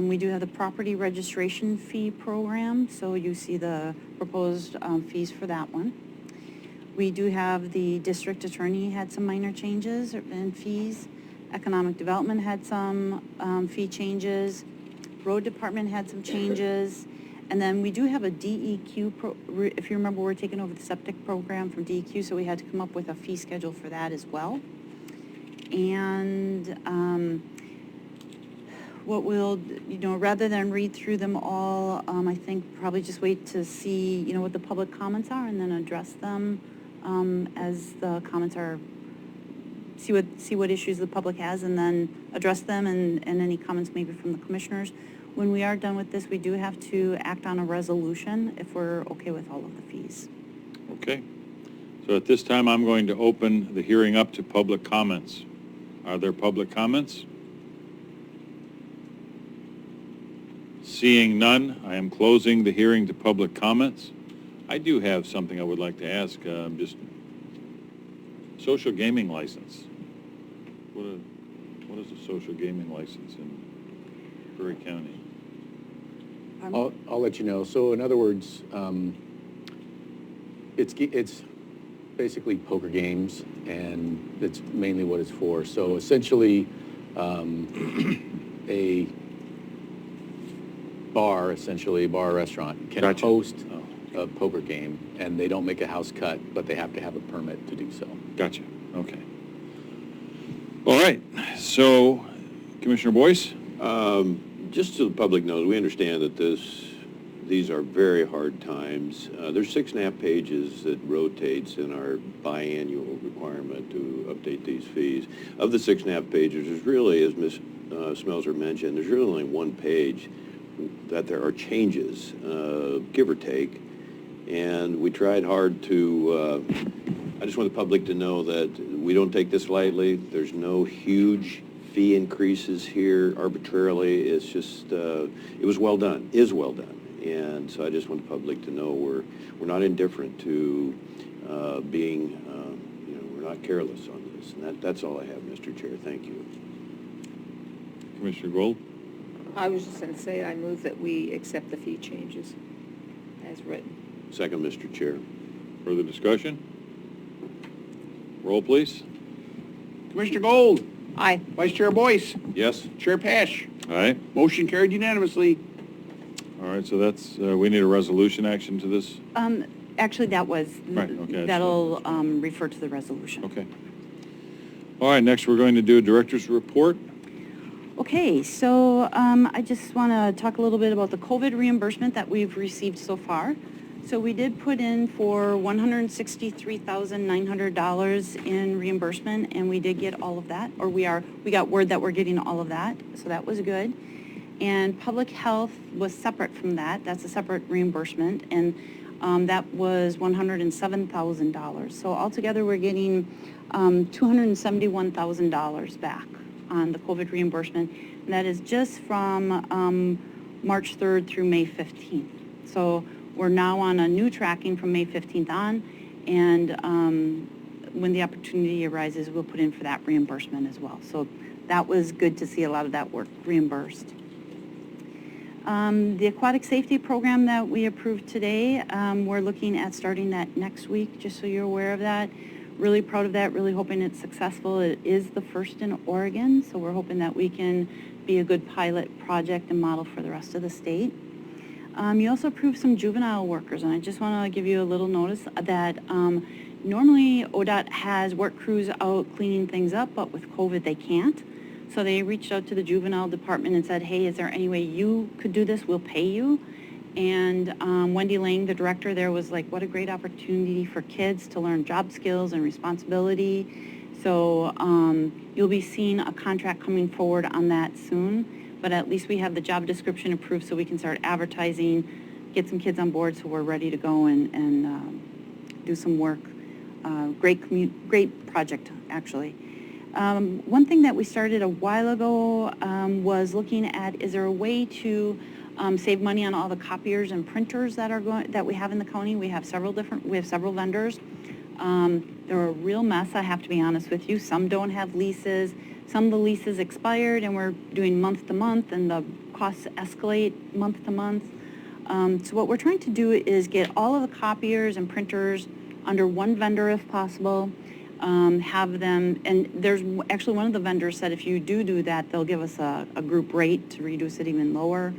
We do have the property registration fee program, so you see the proposed fees for that one. We do have the district attorney had some minor changes in fees. Economic development had some fee changes. Road department had some changes. And then we do have a DEQ, if you remember, we're taking over the septic program from DEQ, so we had to come up with a fee schedule for that as well. And what we'll, rather than read through them all, I think probably just wait to see, what the public comments are and then address them as the comments are, see what issues the public has and then address them and any comments maybe from the commissioners. When we are done with this, we do have to act on a resolution if we're okay with all of the fees. Okay. So at this time, I'm going to open the hearing up to public comments. Are there public comments? Seeing none, I am closing the hearing to public comments. I do have something I would like to ask, just social gaming license. What is a social gaming license in Curry County? I'll let you know. So in other words, it's basically poker games, and that's mainly what it's for. So essentially, a bar restaurant can host a poker game, and they don't make a house cut, but they have to have a permit to do so. Gotcha. Okay. All right. So, Commissioner Boyce? Just so the public knows, we understand that these are very hard times. There's 6.5 pages that rotates in our biannual requirement to update these fees. Of the 6.5 pages, there's really, as Ms. Smelzer mentioned, there's really only one page that there are changes, give or take. And we tried hard to, I just want the public to know that we don't take this lightly. There's no huge fee increases here arbitrarily. It's just, it was well done, is well done. And so I just want the public to know we're not indifferent to being, we're not careless on this. And that's all I have, Mr. Chair. Thank you. Commissioner Gold? I was just going to say, I move that we accept the fee changes as written. Second, Mr. Chair. Further discussion? Roll, please. Commissioner Gold? Aye. Vice Chair Boyce? Yes. Chair Pash? All right. Motion carried unanimously. All right, so that's, we need a resolution action to this? Actually, that was, Right, okay. that'll refer to the resolution. Okay. All right, next we're going to do a director's report. Okay, so I just want to talk a little bit about the COVID reimbursement that we've received so far. So we did put in for $163,900 in reimbursement, and we did get all of that, or we got word that we're getting all of that, so that was good. And public health was separate from that. That's a separate reimbursement, and that was $107,000. So altogether, we're getting $271,000 back on the COVID reimbursement, and that is just from March 3rd through May 15th. So we're now on a new tracking from May 15th on, and when the opportunity arises, we'll put in for that reimbursement as well. So that was good to see a lot of that work reimbursed. The aquatic safety program that we approved today, we're looking at starting that next week, just so you're aware of that. Really proud of that, really hoping it's successful. It is the first in Oregon, so we're hoping that we can be a good pilot project and model for the rest of the state. You also approved some juvenile workers, and I just want to give you a little notice that normally ODOT has work crews out cleaning things up, but with COVID they can't. So they reached out to the juvenile department and said, hey, is there any way you could do this? We'll pay you. And Wendy Lang, the director there, was like, what a great opportunity for kids to learn job skills and responsibility. So you'll be seeing a contract coming forward on that soon, but at least we have the job description approved so we can start advertising, get some kids on board so we're ready to go and do some work. Great project, actually. One thing that we started a while ago was looking at, is there a way to save money on all the copiers and printers that we have in the county? We have several vendors. They're a real mess, I have to be honest with you. Some don't have leases. Some of the leases expired and we're doing month to month and the costs escalate month to month. So what we're trying to do is get all of the copiers and printers under one vendor if possible. Have them, and there's actually one of the vendors said if you do that, they'll give us a group rate to reduce it even lower.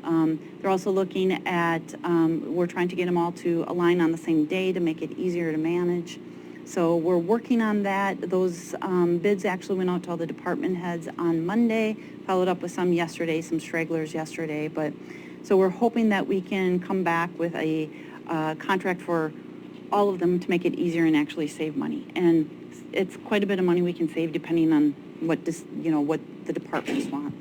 They're also looking at, we're trying to get them all to align on the same day to make it easier to manage. So we're working on that. Those bids actually went out to all the department heads on Monday, followed up with some yesterday, some stragglers yesterday. But so we're hoping that we can come back with a contract for all of them to make it easier and actually save money. And it's quite a bit of money we can save depending on what the departments want.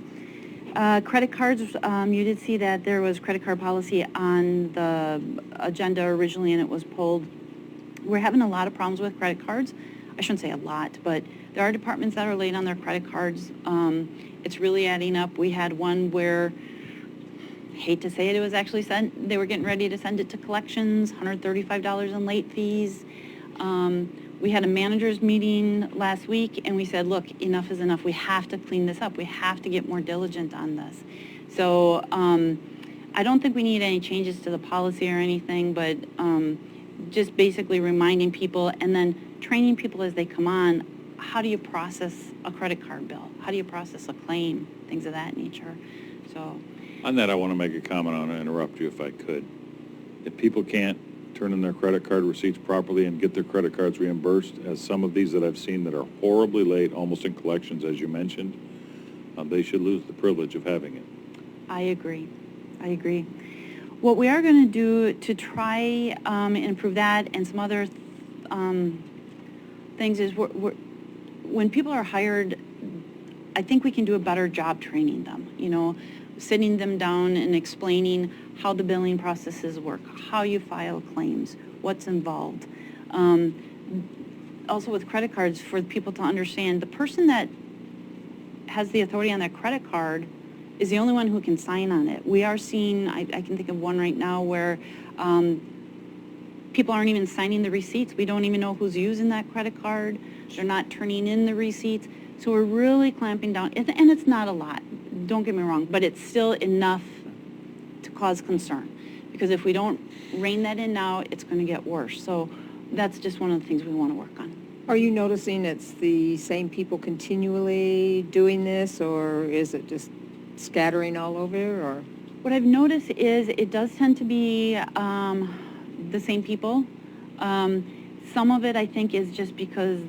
Credit cards, you did see that there was credit card policy on the agenda originally and it was pulled. We're having a lot of problems with credit cards. I shouldn't say a lot, but there are departments that are late on their credit cards. It's really adding up. We had one where, hate to say it, it was actually sent, they were getting ready to send it to collections, $135 in late fees. We had a managers meeting last week and we said, look, enough is enough. We have to clean this up. We have to get more diligent on this. So I don't think we need any changes to the policy or anything, but just basically reminding people and then training people as they come on, how do you process a credit card bill? How do you process a claim? Things of that nature. So. On that, I want to make a comment. I want to interrupt you if I could. If people can't turn in their credit card receipts properly and get their credit cards reimbursed, as some of these that I've seen that are horribly late, almost in collections, as you mentioned, they should lose the privilege of having it. I agree. What we are going to do to try and improve that and some other things is when people are hired, I think we can do a better job training them, sitting them down and explaining how the billing processes work, how you file claims, what's involved. Also with credit cards, for people to understand, the person that has the authority on that credit card is the only one who can sign on it. We are seeing, I can think of one right now where people aren't even signing the receipts. We don't even know who's using that credit card. They're not turning in the receipts. So we're really clamping down, and it's not a lot, don't get me wrong, but it's still enough to cause concern. Because if we don't rein that in now, it's going to get worse. So that's just one of the things we want to work on. Are you noticing it's the same people continually doing this, or is it just scattering all over? Or what I've noticed is it does tend to be the same people. Some of it, I think, is just because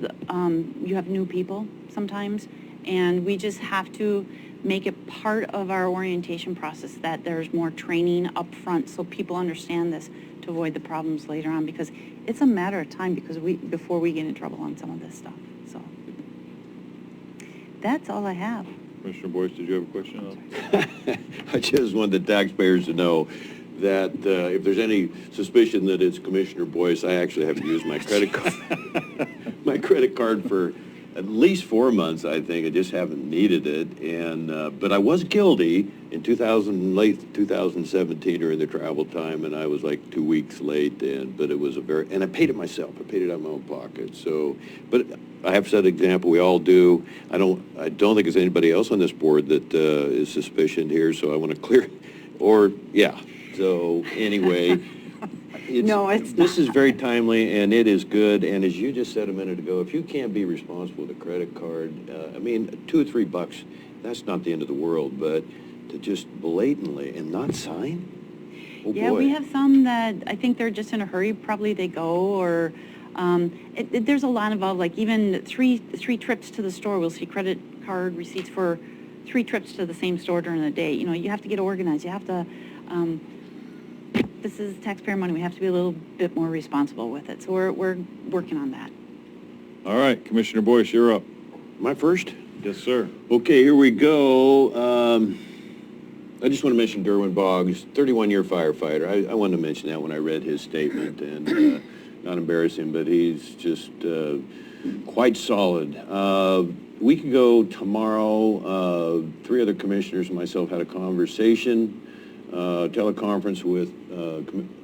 you have new people sometimes, and we just have to make it part of our orientation process that there's more training up front so people understand this to avoid the problems later on, because it's a matter of time before we get in trouble on some of this stuff. So that's all I have. Commissioner Boyce, did you have a question? I just want the taxpayers to know that if there's any suspicion that it's Commissioner Boyce, I actually have to use my credit card, for at least 4 months, I think. I just haven't needed it. And but I was guilty in late 2017 during the travel time, and I was like 2 weeks late. But it was and I paid it myself. I paid it out of my own pocket. So, but I have to set an example. We all do. I don't think there's anybody else on this board that is suspicious here. So I want to clear. Or yeah. So anyway. This is very timely, and it is good. And as you just said a minute ago, if you can't be responsible with a credit card, I mean, $2 or $3, that's not the end of the world. But to just blatantly and not sign, oh Yeah, boy. we have some that I think they're just in a hurry. Probably they go, or there's a lot involved. Like even three trips to the store, we'll see credit card receipts for 3 trips to the same store during the day. You know, you have to get organized. You have to. This is taxpayer money. We have to be a little bit more responsible with it. So we're working on that. All right, Commissioner Boyce, you're up. Am I first? Yes, sir. Okay, here we go. I just want to mention Derwin Boggs, 31-year firefighter. I wanted to mention that when I read his statement, and not embarrass him, but he's just quite solid. A week ago tomorrow, 3 other commissioners and myself had a conversation, teleconference with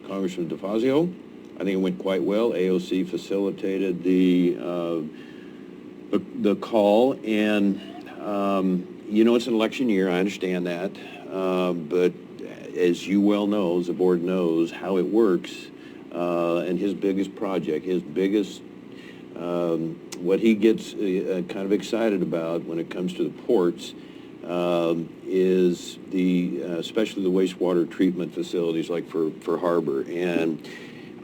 Congressman DeFazio. I think it went quite well. AOC facilitated the call, and it's an election year. I understand that, but as you well know, as the board knows how it works, and his biggest project, what he gets kind of excited about when it comes to the ports. Is especially the wastewater treatment facilities like for Harbor. And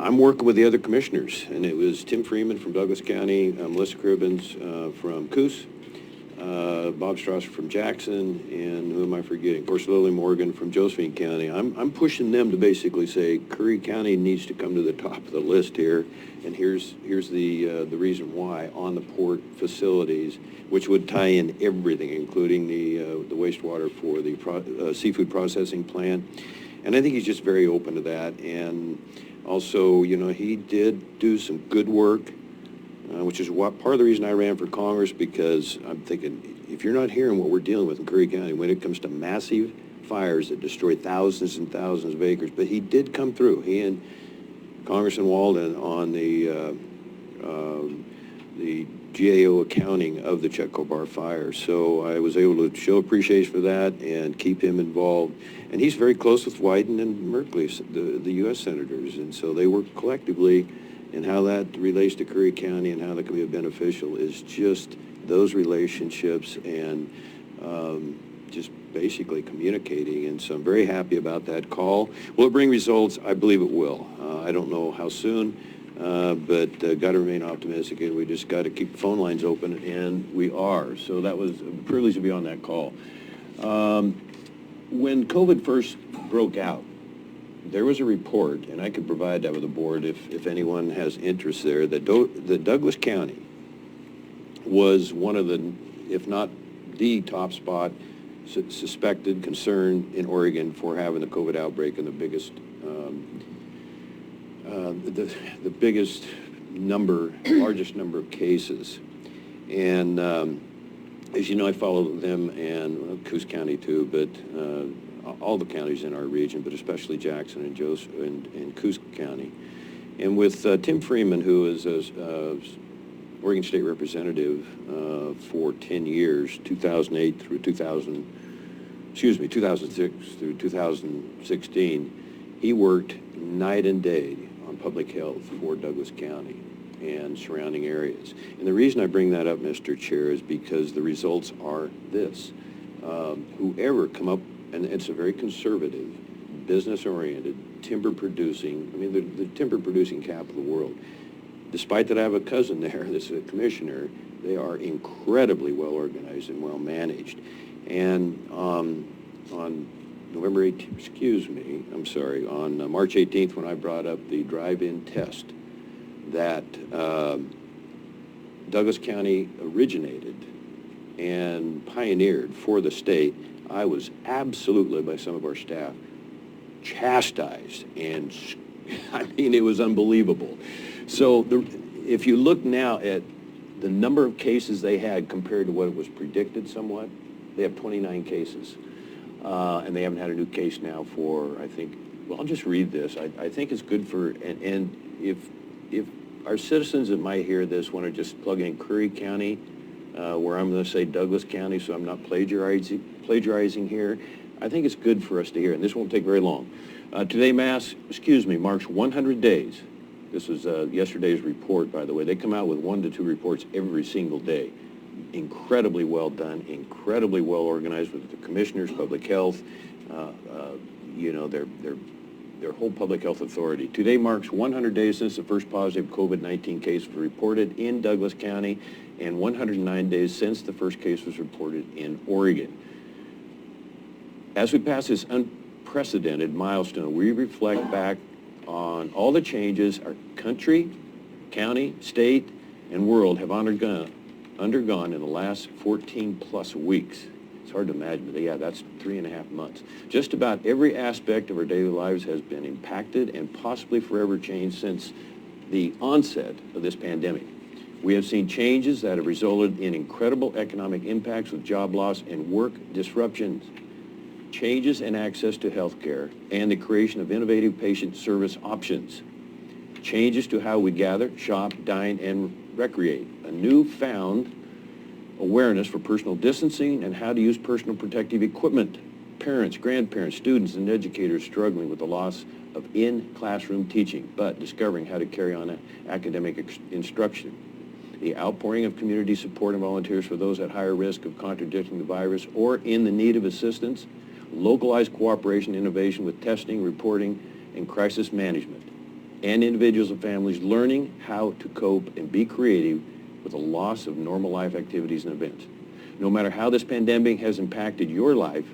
I'm working with the other commissioners, and it was Tim Freeman from Douglas County, Melissa Cribbins from Coos, Bob Strasser from Jackson, and who am I forgetting? Of course, Lily Morgan from Josephine County. I'm pushing them to basically say Curry County needs to come to the top of the list here, and here's the reason why on the port facilities, which would tie in everything, including the wastewater for the seafood processing plant. And I think he's just very open to that. And also, he did do some good work, which is part of the reason I ran for Congress, because I'm thinking, if you're not hearing what we're dealing with in Curry County when it comes to massive fires that destroy thousands and thousands of acres, but he did come through. He and Congressman Walden on the GAO accounting of the Chetco Bar fire. So I was able to show appreciation for that and keep him involved. And he's very close with Wyden and Merkley, the U.S. senators. And so they work collectively, and how that relates to Curry County and how that can be beneficial is just those relationships and just basically communicating. And so I'm very happy about that call. Will it bring results? I believe it will. I don't know how soon. But got to remain optimistic, and we just got to keep the phone lines open, and we are. So that was a privilege to be on that call. When COVID first broke out, there was a report, and I could provide that with the board if anyone has interest there, that Douglas County was one of the, if not the top spot, suspected concern in Oregon for having the COVID outbreak and the biggest largest number of cases. And as you know, I follow them and Coos County too, but all the counties in our region, but especially Jackson and Coos County. And with Tim Freeman, who is a Oregon State Representative for 10 years, 2008 through 2006 through 2016, he worked night and day on public health for Douglas County and surrounding areas. And the reason I bring that up, Mr. Chair, is because the results are this. Whoever come up, and it's a very conservative, business-oriented, timber-producing, the timber-producing capital of the world. Despite that I have a cousin there that's a commissioner, they are incredibly well-organized and well-managed. And on November 18th, on March 18th, when I brought up the drive-in test that Douglas County originated and pioneered for the state, I was absolutely, by some of our staff, chastised, and it was unbelievable. So if you look now at the number of cases they had compared to what was predicted somewhat, they have 29 cases. And they haven't had a new case now for, I think, well, I'll just read this. I think it's good for, and if our citizens that might hear this want to just plug in Curry County, where I'm going to say Douglas County, so I'm not plagiarizing here, I think it's good for us to hear, and this won't take very long. Today marks 100 days. This was yesterday's report, by the way. They come out with 1 to 2 reports every single day. Incredibly well done, incredibly well organized with the commissioners, public health, their whole public health authority. Today marks 100 days since the first positive COVID-19 case was reported in Douglas County and 109 days since the first case was reported in Oregon. As we pass this unprecedented milestone, we reflect back on all the changes our country, county, state, and world have undergone in the last 14 plus weeks. It's hard to imagine, but yeah, that's 3.5 months. Just about every aspect of our daily lives has been impacted and possibly forever changed since the onset of this pandemic. We have seen changes that have resulted in incredible economic impacts with job loss and work disruptions, changes in access to health care, and the creation of innovative patient service options, changes to how we gather, shop, dine, and recreate, a newfound awareness for personal distancing and how to use personal protective equipment, parents, grandparents, students, and educators struggling with the loss of in-classroom teaching, but discovering how to carry on academic instruction, the outpouring of community support and volunteers for those at higher risk of contracting the virus or in the need of assistance, localized cooperation, innovation with testing, reporting, and crisis management, and individuals and families learning how to cope and be creative with the loss of normal life activities and events. No matter how this pandemic has impacted your life,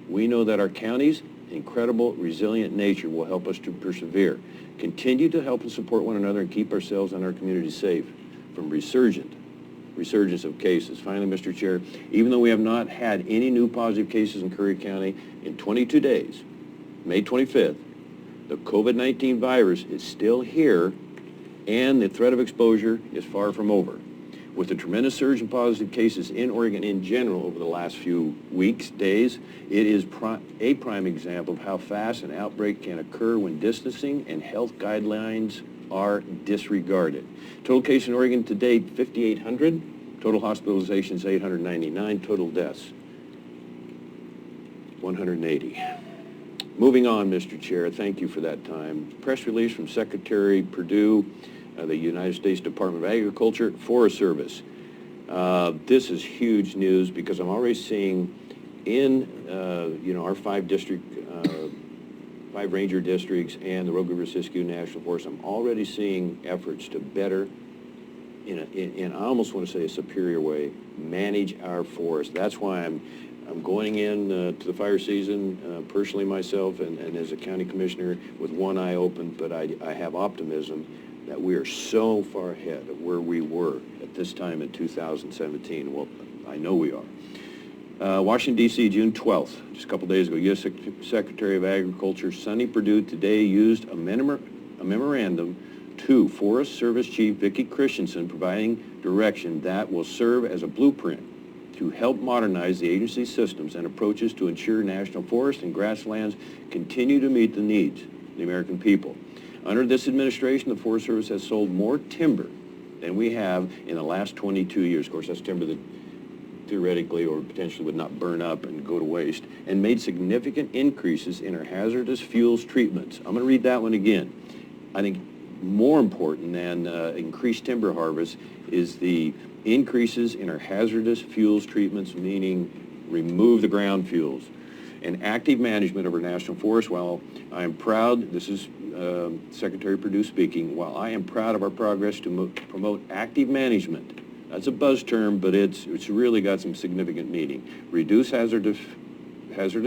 we know that our county's incredible, resilient nature will help us to persevere, continue to help and support one another, and keep ourselves and our community safe from resurgence of cases. Finally, Mr. Chair, even though we have not had any new positive cases in Curry County in 22 days, May 25th, the COVID-19 virus is still here and the threat of exposure is far from over. With the tremendous surge in positive cases in Oregon in general over the last few weeks, days, it is a prime example of how fast an outbreak can occur when distancing and health guidelines are disregarded. Total case in Oregon to date, 5,800. Total hospitalizations, 899. Total deaths, 180. Moving on, Mr. Chair, thank you for that time. Press release from Secretary Perdue, the United States Department of Agriculture, Forest Service. This is huge news because I'm already seeing in, our 5 ranger districts and the Rogue River Siskiyou National Forest, I'm already seeing efforts to better, in I almost want to say a superior way, manage our forest. That's why I'm going in to the fire season personally myself and as a county commissioner with one eye open, but I have optimism that we are so far ahead of where we were at this time in 2017. Well, I know we are. Washington, D.C., June 12th, just a couple days ago, U.S. Secretary of Agriculture Sonny Perdue today used a memorandum to Forest Service Chief Vicki Christensen, providing direction that will serve as a blueprint to help modernize the agency's systems and approaches to ensure national forests and grasslands continue to meet the needs of the American people. Under this administration, the Forest Service has sold more timber than we have in the last 22 years. Of course, that's timber that theoretically or potentially would not burn up and go to waste, and made significant increases in our hazardous fuels treatments. I'm going to read that one again. I think more important than increased timber harvest is the increases in our hazardous fuels treatments, meaning remove the ground fuels, and active management of our national forests. While I am proud, this is Secretary Perdue speaking, while I am proud of our progress to promote active management, that's a buzz term, but it's really got some significant meaning. Reduce hazardous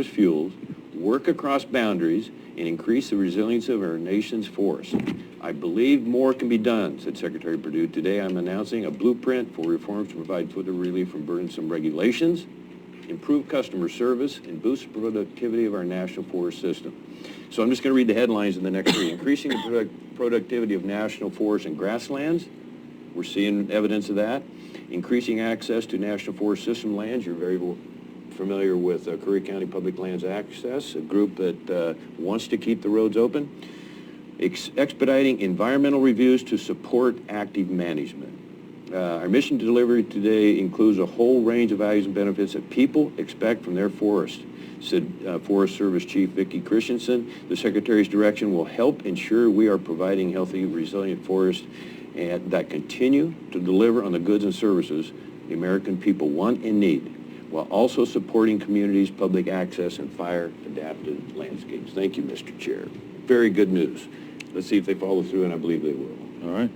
fuels, work across boundaries, and increase the resilience of our nation's forests. I believe more can be done, said Secretary Perdue. Today I'm announcing a blueprint for reforms to provide further relief from burdensome regulations, improve customer service, and boost the productivity of our national forest system. So I'm just going to read the headlines in the next 3. Increasing the productivity of national forests and grasslands, We're seeing evidence of that. Increasing access to National Forest System lands. You're very familiar with Curry County Public Lands Access, a group that wants to keep the roads open. Expediting environmental reviews to support active management. Our mission delivery today includes a whole range of values and benefits that people expect from their forest, said Forest Service Chief Vicki Christensen. The Secretary's direction will help ensure we are providing healthy, resilient forests and that continue to deliver on the goods and services the American people want and need, while also supporting communities' public access and fire-adapted landscapes. Thank you, Mr. Chair. Very good news. Let's see if they follow through, and I believe they will. All right.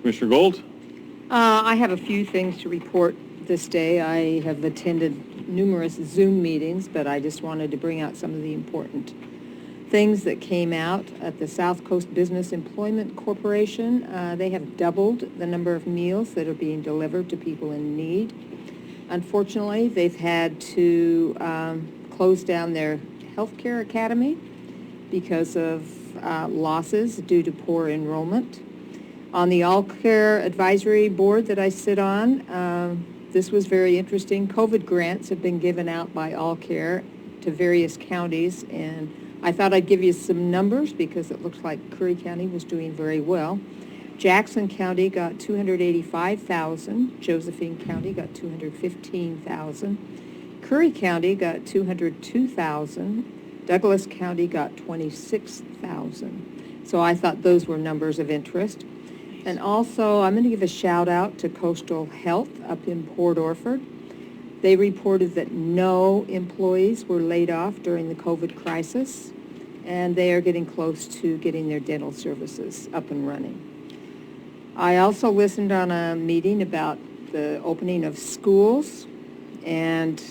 Commissioner Gold? I have a few things to report this day. I have attended numerous Zoom meetings, but I just wanted to bring out some of the important things that came out at the South Coast Business Employment Corporation. They have doubled the number of meals that are being delivered to people in need. Unfortunately, they've had to close down their healthcare academy because of losses due to poor enrollment. On the All Care Advisory Board that I sit on, this was very interesting. COVID grants have been given out by All Care to various counties, and I thought I'd give you some numbers because it looks like Curry County was doing very well. Jackson County got $285,000. Josephine County got $215,000. Curry County got $202,000. Douglas County got $26,000. So I thought those were numbers of interest. And also, I'm going to give a shout out to Coastal Health up in Port Orford. They reported that no employees were laid off during the COVID crisis, and they are getting close to getting their dental services up and running. I also listened on a meeting about the opening of schools, and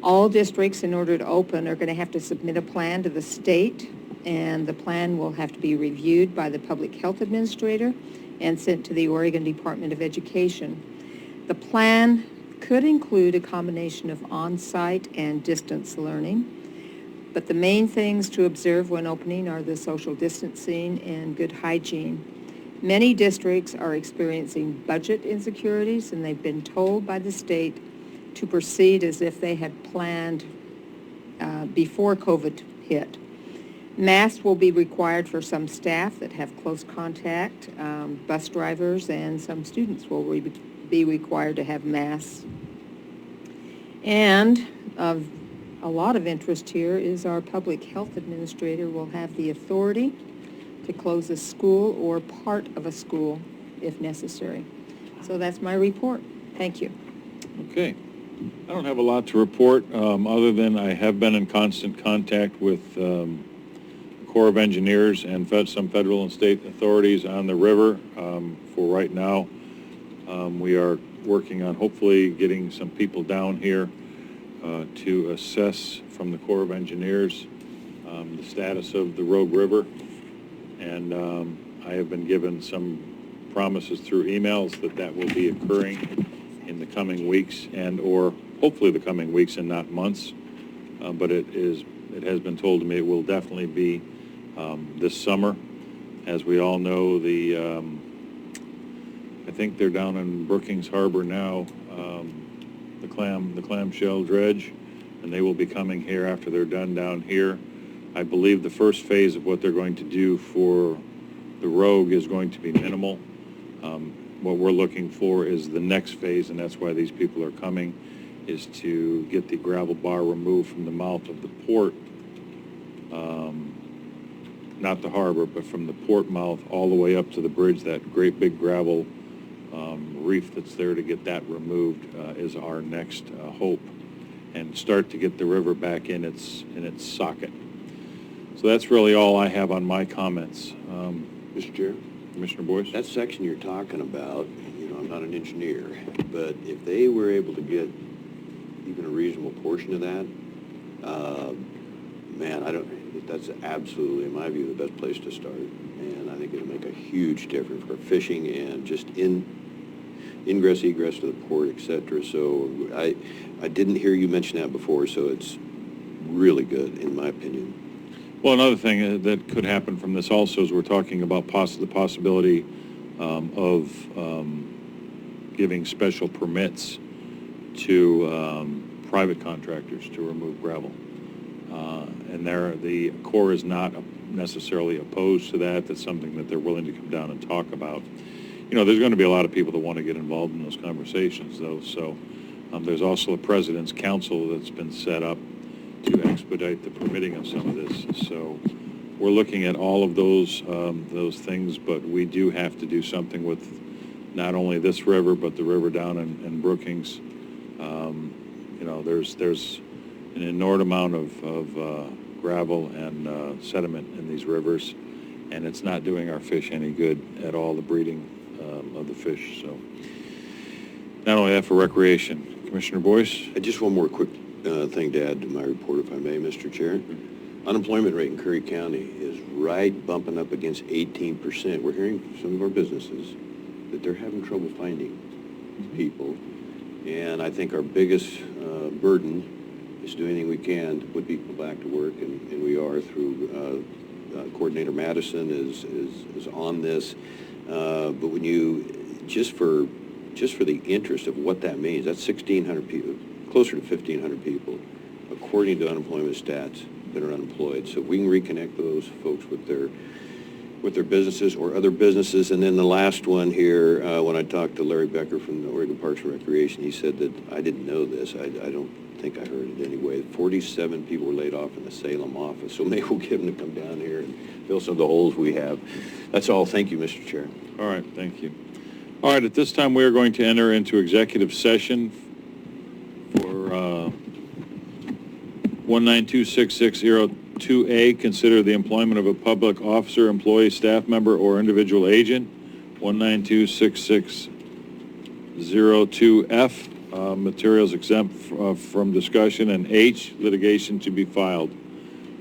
all districts, in order to open, are going to have to submit a plan to the state, and the plan will have to be reviewed by the public health administrator and sent to the Oregon Department of Education. The plan could include a combination of on-site and distance learning, but the main things to observe when opening are the social distancing and good hygiene. Many districts are experiencing budget insecurities, and they've been told by the state to proceed as if they had planned before COVID hit. Masks will be required for some staff that have close contact. Bus drivers and some students will be required to have masks. And of a lot of interest here is our public health administrator will have the authority to close a school or part of a school if necessary. So that's my report. Thank you. Okay. I don't have a lot to report other than I have been in constant contact with the Corps of Engineers and some federal and state authorities on the river. For right now, we are working on hopefully getting some people down here to assess from the Corps of Engineers the status of the Rogue River. And I have been given some promises through emails that will be occurring in the coming weeks and or hopefully the coming weeks and not months. But it has been told to me it will definitely be this summer. As we all know, I think they're down in Brookings Harbor now, the clamshell dredge, and they will be coming here after they're done down here. I believe the first phase of what they're going to do for the Rogue is going to be minimal. What we're looking for is the next phase, and that's why these people are coming, is to get the gravel bar removed from the mouth of the port, not the harbor, but from the port mouth all the way up to the bridge. That great big gravel reef that's there, to get that removed is our next hope, and start to get the river back in its socket. So that's really all I have on my comments. Mr. Chair? Commissioner Boyce? That section you're talking about, I'm not an engineer, but if they were able to get even a reasonable portion of that, that's absolutely, in my view, the best place to start. And I think it'll make a huge difference for fishing and just ingress, egress to the port, et cetera. So I didn't hear you mention that before, so it's really good, in my opinion. Well, another thing that could happen from this also is we're talking about the possibility giving special permits to private contractors to remove gravel. And the Corps is not necessarily opposed to that. That's something that they're willing to come down and talk about. You know, there's going to be a lot of people that want to get involved in those conversations, though. So there's also a President's Council that's been set up to expedite the permitting of some of this. So we're looking at all of those things, but we do have to do something with not only this river, but the river down in Brookings. You know, there's an inordinate amount of gravel and sediment in these rivers, and it's not doing our fish any good at all, the breeding of the fish. So not only that, for recreation. Commissioner Boyce? Just one more quick thing to add to my report, if I may, Mr. Chair. Unemployment rate in Curry County is right bumping up against 18%. We're hearing from some of our businesses that they're having trouble finding people. And I think our biggest burden is doing anything we can to put people back to work, and we are through Coordinator Madison is on this. But when you, just for the interest of what that means, that's 1,600 people, closer to 1,500 people, according to unemployment stats, that are unemployed. So if we can reconnect those folks with their businesses or other businesses. And then the last one here, when I talked to Larry Becker from the Oregon Parks and Recreation, he said that I didn't know this. I don't think I heard it anyway. 47 people were laid off in the Salem office. So maybe we'll get them to come down here and fill some of the holes we have. That's all. Thank you, Mr. Chair. All right, thank you. All right, at this time, we are going to enter into executive session for 1926602A, consider the employment of a public officer, employee, staff member, or individual agent. 1926602F, materials exempt from discussion, and H, litigation to be filed.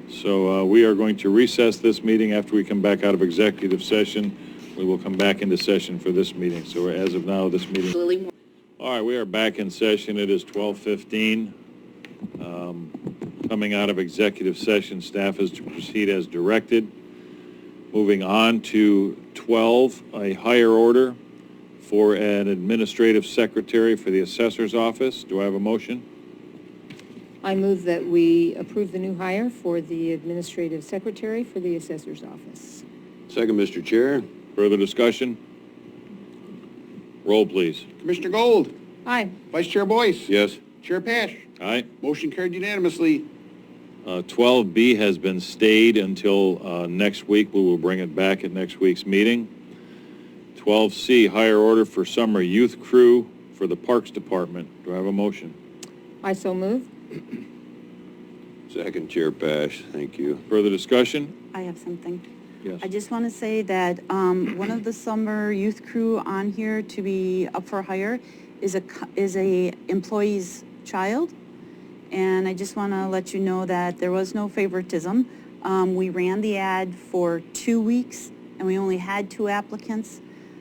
So we are going to recess this meeting. After we come back out of executive session, we will come back into session for this meeting. So as of now, this meeting... All right, we are back in session. It is 12:15. Coming out of executive session, staff is to proceed as directed. Moving on to 12, a hire order for an administrative secretary for the assessor's office. Do I have a motion? I move that we approve the new hire for the administrative secretary for the assessor's office. Second, Mr. Chair. Further discussion? Roll, please. Commissioner Gold? Aye. Vice Chair Boyce? Yes. Chair Pash? Aye. Motion carried unanimously. 12B has been stayed until next week. We will bring it back at next week's meeting. 12C, hire order for summer youth crew for the Parks Department. Do I have a motion? I so move. Second, Chair Pash. Thank you. Further discussion? I have something. Yes. I just want to say that one of the summer youth crew on here to be up for hire is a employee's child. And I just want to let you know that there was no favoritism. We ran the ad for 2 weeks, and we only had 2 applicants.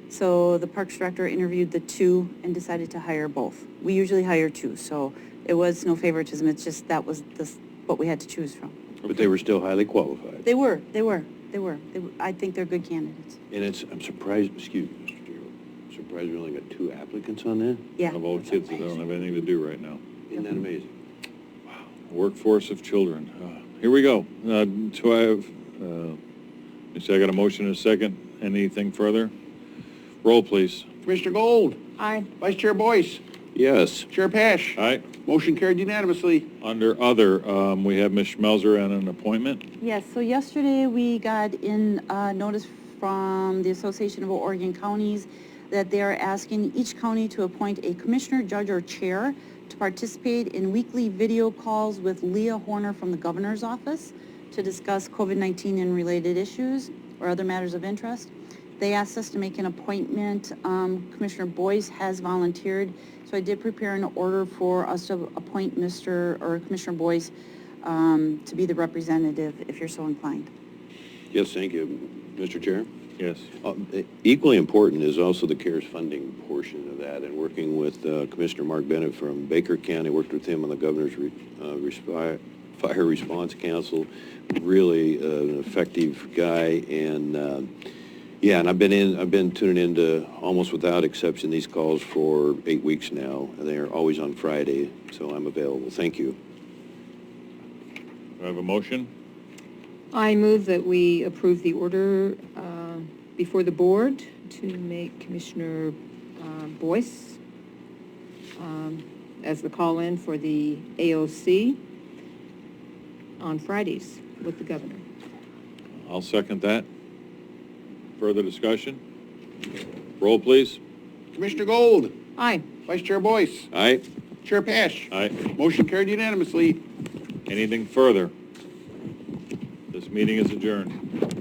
So the Parks Director interviewed the 2 and decided to hire both. We usually hire 2, so it was no favoritism. It's just that was what we had to choose from. But they were still highly qualified. They were. I think they're good candidates. And I'm surprised, excuse me, Mr. Chair, I'm surprised we only got 2 applicants on that. Yeah. Of all kids that don't have anything to do right now. Isn't that amazing? Workforce of children. Here we go. Do I have, you say I got a motion and a second. Anything further? Roll, please. Commissioner Gold? Aye. Vice Chair Boyce? Yes. Chair Pash? Aye. Motion carried unanimously. Under other, we have Ms. Schmelzer and an appointment. Yes, so yesterday we got in notice from the Association of Oregon Counties that they are asking each county to appoint a commissioner, judge, or chair to participate in weekly video calls with Leah Horner from the governor's office to discuss COVID-19 and related issues or other matters of interest. They asked us to make an appointment. Commissioner Boyce has volunteered, so I did prepare an order for us to appoint Commissioner Boyce to be the representative, if you're so inclined. Yes, thank you. Mr. Chair? Yes. Equally important is also the CARES funding portion of that, and working with Commissioner Mark Bennett from Baker County, worked with him on the Governor's Fire Response Council, really an effective guy, and Yeah, and I've been tuning into almost without exception these calls for 8 weeks now, and they're always on Friday, so I'm available. Thank you. Do I have a motion? I move that we approve the order before the board to make Commissioner Boyce as the call-in for the AOC on Fridays with the governor. I'll second that. Further discussion? Roll, please. Commissioner Gold, Aye. Vice Chair Boyce, Aye. Chair Pash. Aye. Motion carried unanimously. Anything further? This meeting is adjourned.